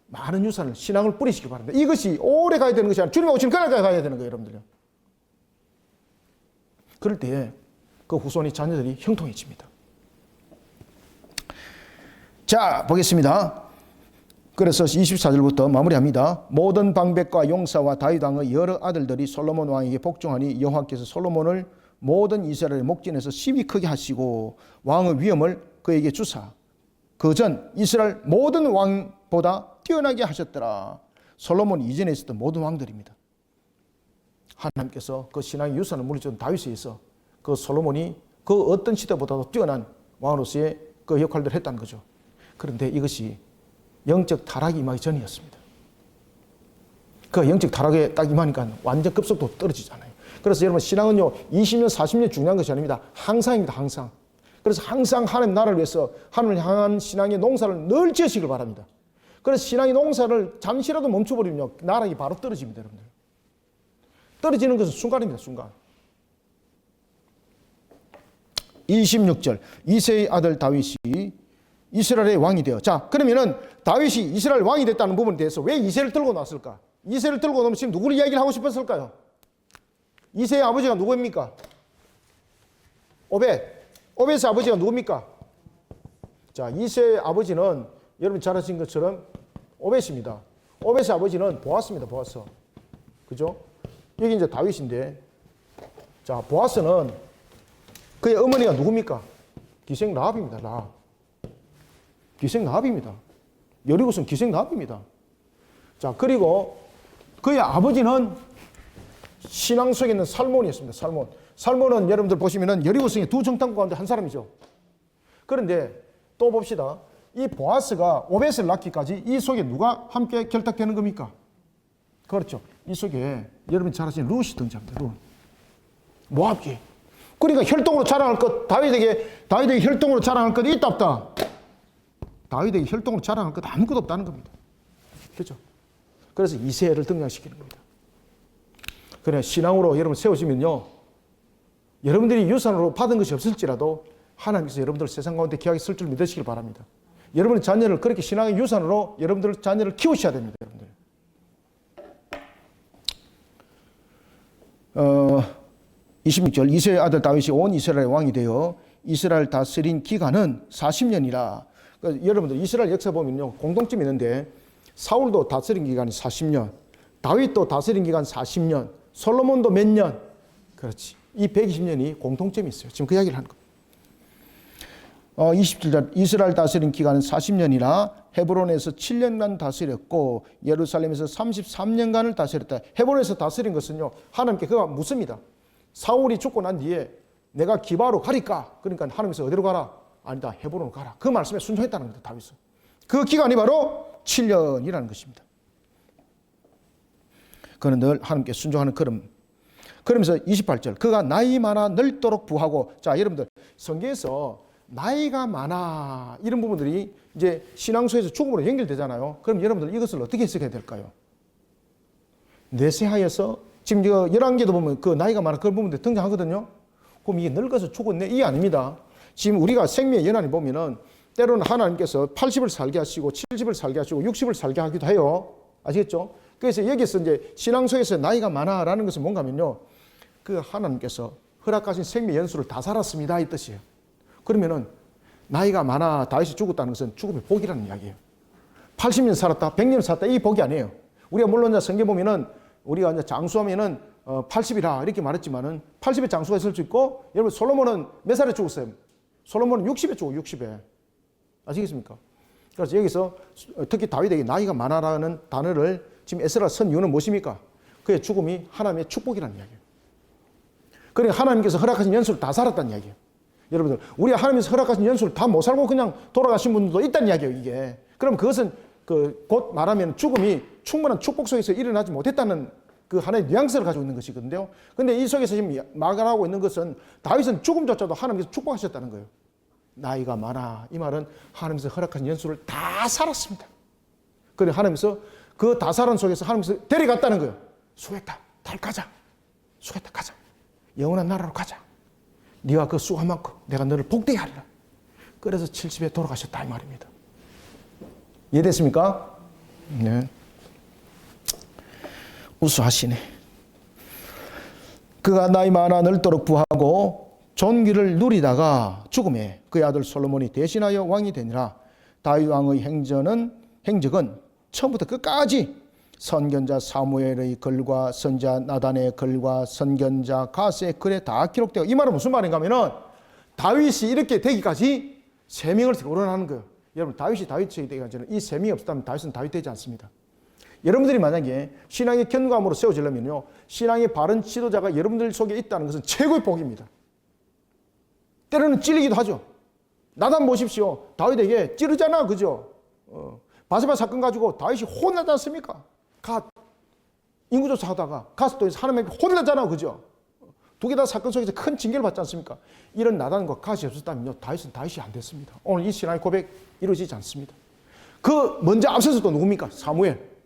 Speaker 1: 많은 유산을 신앙을 뿌리시기 바랍니다. 이것이 오래 가야 되는 것이 아니라 주님 오시면 그날 가야 되는 거예요, 여러분들요. 그럴 때에 그 후손이 자녀들이 형통해집니다. 자, 보겠습니다. 그래서 24절부터 마무리합니다. 모든 방백과 용사와 다윗 왕의 여러 아들들이 솔로몬 왕에게 복종하니 여호와께서 솔로몬을 모든 이스라엘의 목전에서 심히 크게 하시고 왕의 위엄을 그에게 주사 그 전 이스라엘 모든 왕보다 뛰어나게 하셨더라. 솔로몬 이전에 있었던 모든 왕들입니다. 하나님께서 그 신앙의 유산을 물려준 다윗에 의해서 그 솔로몬이 그 어떤 시대보다도 뛰어난 왕으로서의 그 역할들을 했다는 거죠. 그런데 이것이 영적 타락이 임하기 전이었습니다. 그 영적 타락에 딱 임하니까 완전 급속도로 떨어지잖아요. 그래서 여러분 신앙은요 20년 40년 중요한 것이 아닙니다. 항상입니다. 항상. 그래서 항상 하나님 나라를 위해서 하나님을 향한 신앙의 농사를 늘 지으시길 바랍니다. 그래서 신앙의 농사를 잠시라도 멈춰버리면요 나락이 바로 떨어집니다. 여러분들. 떨어지는 것은 순간입니다. 순간. 26절 이새의 아들 다윗이 이스라엘의 왕이 되어. 자, 그러면은 다윗이 이스라엘 왕이 됐다는 부분에 대해서 왜 이새를 들고 나왔을까? 이새를 들고 나오면 지금 누구를 이야기를 하고 싶었을까요? 이새의 아버지가 누구입니까? 오벳의 아버지가 누굽니까? 자, 이새의 아버지는 여러분 잘 아시는 것처럼 오벳입니다. 오벳의 아버지는 보아스입니다. 보아스. 그죠? 여기 이제 다윗인데, 자, 보아스는 그의 어머니가 누굽니까? 기생 라합입니다. 라합. 기생 라합입니다. 여리고성 기생 라합입니다. 자, 그리고 그의 아버지는 신앙 속에 있는 살몬이었습니다. 살몬. 살몬은 여러분들 보시면은 여리고성의 두 정탐꾼 가운데 한 사람이죠. 그런데 또 봅시다. 이 보아스가 오벳을 낳기까지 이 속에 누가 함께 결탁되는 겁니까? 그렇죠. 이 속에 여러분 잘 아시는 룻이 등장합니다. 룻. 모압기. 그러니까 혈통으로 자랑할 것, 다윗에게 혈통으로 자랑할 것이 있다 없다? 다윗에게 혈통으로 자랑할 것 아무것도 없다는 겁니다. 그렇죠? 그래서 이새를 등장시키는 겁니다. 그래 신앙으로 여러분 세우시면요, 여러분들이 유산으로 받은 것이 없을지라도 하나님께서 여러분들 세상 가운데 귀하게 쓸 줄 믿으시길 바랍니다. 여러분의 자녀를 그렇게 신앙의 유산으로 여러분들 자녀를 키우셔야 됩니다. 여러분들. 26절 이세의 아들 다윗이 온 이스라엘 왕이 되어 이스라엘 다스린 기간은 40년이라. 그러니까 여러분들 이스라엘 역사 보면요 공통점이 있는데 사울도 다스린 기간이 40년, 다윗도 다스린 기간 40년, 솔로몬도 몇 년? 그렇지. 이 120년이 공통점이 있어요. 지금 그 이야기를 하는 거예요. 27절 이스라엘 다스린 기간은 40년이라 헤브론에서 7년간 다스렸고 예루살렘에서 33년간을 다스렸다. 헤브론에서 다스린 것은요 하나님께 그가 묻습니다. 사울이 죽고 난 뒤에 내가 기바로 가리까? 그러니까 하나님께서 어디로 가라? 아니다, 헤브론으로 가라. 그 말씀에 순종했다는 겁니다, 다윗은. 그 기간이 바로 7년이라는 것입니다. 그는 늘 하나님께 순종하는 걸음. 그러면서 28절 그가 나이 많아 늙도록 부하고. 자, 여러분들 성경에서 나이가 많아 이런 부분들이 이제 신앙소에서 죽음으로 연결되잖아요. 그럼 여러분들 이것을 어떻게 해석해야 될까요? 뇌세하여서 지금 11개도 보면 그 나이가 많아 그런 부분들 등장하거든요. 그럼 이게 늙어서 죽었네? 이게 아닙니다. 지금 우리가 생명의 연한에 보면은 때로는 하나님께서 80을 살게 하시고 70을 살게 하시고 60을 살게 하기도 해요. 아시겠죠? 그래서 여기서 이제 신앙소에서 나이가 많아라는 것은 뭔가 하면요. 그 하나님께서 허락하신 생명의 연수를 다 살았습니다. 이 뜻이에요. 그러면은 나이가 많아 다윗이 죽었다는 것은 죽음의 복이라는 이야기예요. 80년 살았다, 100년 살았다 이 복이 아니에요. 우리가 물론 이제 성경 보면은 우리가 이제 장수하면은 80이라 이렇게 말했지만은 80의 장수가 있을 수 있고 여러분 솔로몬은 몇 살에 죽었어요? 솔로몬은 60에 죽어 60에. 아시겠습니까? 그래서 여기서 특히 다윗에게 나이가 많아라는 단어를 지금 에스라가 쓴 이유는 무엇입니까? 그의 죽음이 하나님의 축복이라는 이야기예요. 그러니까 하나님께서 허락하신 연수를 다 살았다는 이야기예요. 여러분들 우리가 하나님께서 허락하신 연수를 다 못 살고 그냥 돌아가신 분들도 있다는 이야기예요. 이게. 그럼 그것은 곧 말하면 죽음이 충분한 축복 속에서 일어나지 못했다는 그 하나의 뉘앙스를 가지고 있는 것이거든요. 그런데 이 속에서 지금 말하고 있는 것은 다윗은 죽음조차도 하나님께서 축복하셨다는 거예요. 나이가 많아. 이 말은 하나님께서 허락하신 연수를 다 살았습니다. 그래 하나님께서 그 다 살은 속에서 하나님께서 데려갔다는 거예요. 수고했다. 달 가자. 수고했다. 가자. 영원한 나라로 가자. 네가 그 수고한 만큼 내가 너를 복되게 하리라. 그래서 70에 돌아가셨다 이 말입니다. 이해됐습니까? 네. 우수하시네. 그가 나이 많아 늙도록 부하고 존귀를 누리다가 죽음에 그의 아들 솔로몬이 대신하여 왕이 되니라. 다윗 왕의 행적은 처음부터 끝까지 선견자 사무엘의 글과 선자 나단의 글과 선견자 가스의 글에 다 기록되어. 이 말은 무슨 말인가 하면은 다윗이 이렇게 되기까지 세 명을 거론하는 거예요. 여러분 다윗이 되기까지는 이 세 명이 없었다면 다윗은 다윗 되지 않습니다. 여러분들이 만약에 신앙의 견고함으로 세워지려면요 신앙의 바른 지도자가 여러분들 속에 있다는 것은 최고의 복입니다. 때로는 찔리기도 하죠. 나단 보십시오. 다윗에게 찌르잖아, 그죠? 바세바 사건 가지고 다윗이 혼나지 않습니까? 갓 인구조사 하다가 가서 또 하나님에게 혼나잖아, 그죠? 두 개 다 사건 속에서 큰 징계를 받지 않습니까? 이런 나단과 갓이 없었다면요 다윗은 다윗이 안 됐습니다. 오늘 이 신앙의 고백 이루어지지 않습니다. 그 먼저 앞서서 또 누굽니까? 사무엘.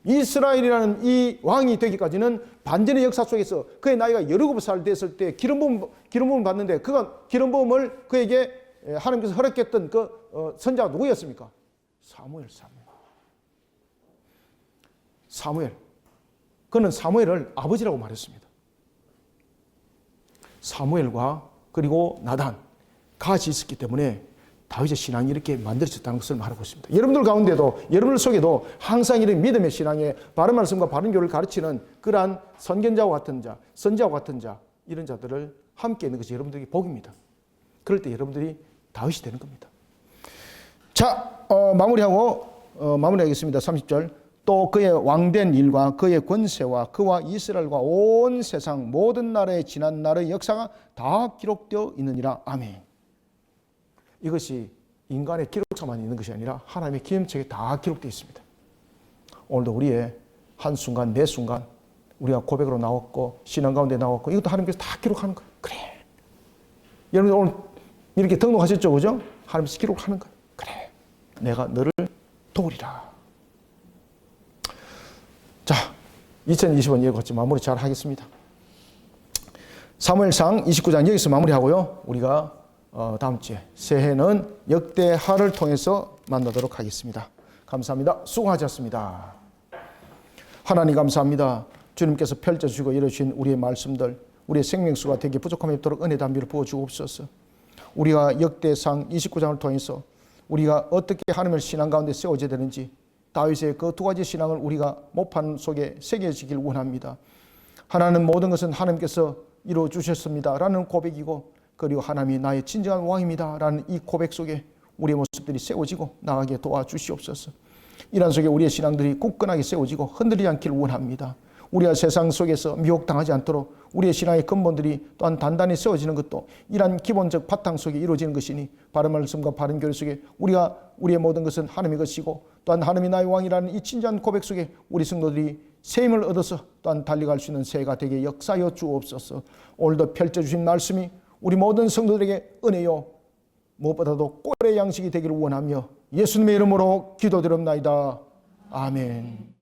Speaker 1: 이스라엘이라는 이 왕이 되기까지는 반전의 역사 속에서 그의 나이가 17살 됐을 때 기름부음을 받는데 그가 기름부음을 그에게 하나님께서 허락했던 그 선자가 누구였습니까? 사무엘. 그는 사무엘을 아버지라고 말했습니다. 사무엘과 그리고 나단, 갓이 있었기 때문에 다윗의 신앙이 이렇게 만들어졌다는 것을 말하고 있습니다. 여러분들 가운데도, 여러분들 속에도 항상 이런 믿음의 신앙에 바른 말씀과 바른 교를 가르치는 그러한 선견자와 같은 자, 선지자와 같은 자, 이런 자들을 함께 있는 것이 여러분들에게 복입니다. 그럴 때 여러분들이 다윗이 되는 겁니다. 자, 마무리하겠습니다. 30절. 또 그의 왕된 일과 그의 권세와 그와 이스라엘과 온 세상 모든 나라의 지난 날의 역사가 다 기록되어 있느니라. 아멘. 이것이 인간의 기록사만 있는 것이 아니라 하나님의 기념책에 다 기록되어 있습니다. 오늘도 우리의 한순간 매 순간 우리가 고백으로 나왔고 신앙 가운데 나왔고 이것도 하나님께서 다 기록하는 거예요. 그래. 여러분 오늘 이렇게 등록하셨죠, 그죠? 하나님께서 기록하는 거예요. 그래. 내가 너를 도우리라. 자, 2020년 이것까지 마무리 잘 하겠습니다. 사무엘상 29장 여기서 마무리하고요. 우리가 다음 주에 새해는 역대하를 통해서 만나도록 하겠습니다. 감사합니다. 수고하셨습니다. 하나님 감사합니다. 주님께서 펼쳐주시고 이루신 우리의 말씀들 우리의 생명수가 되게 부족함이 없도록 은혜 담비를 부어주옵소서. 우리가 역대상 29장을 통해서 우리가 어떻게 하나님을 신앙 가운데 세워져야 되는지 다윗의 그 두 가지 신앙을 우리가 모판 속에 새겨지길 원합니다. 하나는 모든 것은 하나님께서 이루어 주셨습니다 라는 고백이고, 그리고 하나님이 나의 진정한 왕입니다 라는 이 고백 속에 우리의 모습들이 세워지고 나가게 도와주시옵소서. 이런 속에 우리의 신앙들이 굳건하게 세워지고 흔들리지 않기를 원합니다. 우리가 세상 속에서 미혹당하지 않도록 우리의 신앙의 근본들이 또한 단단히 세워지는 것도 이러한 기본적 바탕 속에 이루어지는 것이니, 바른 말씀과 바른 교리 속에 우리의 모든 것은 하나님의 것이고 또한 하나님이 나의 왕이라는 이 진지한 고백 속에 우리 성도들이 세임을 얻어서 또한 달려갈 수 있는 새해가 되게 역사하여 주옵소서. 오늘도 펼쳐주신 말씀이 우리 모든 성도들에게 은혜요 무엇보다도 꼴의 양식이 되기를 원하며 예수님의 이름으로 기도드립나이다. 아멘.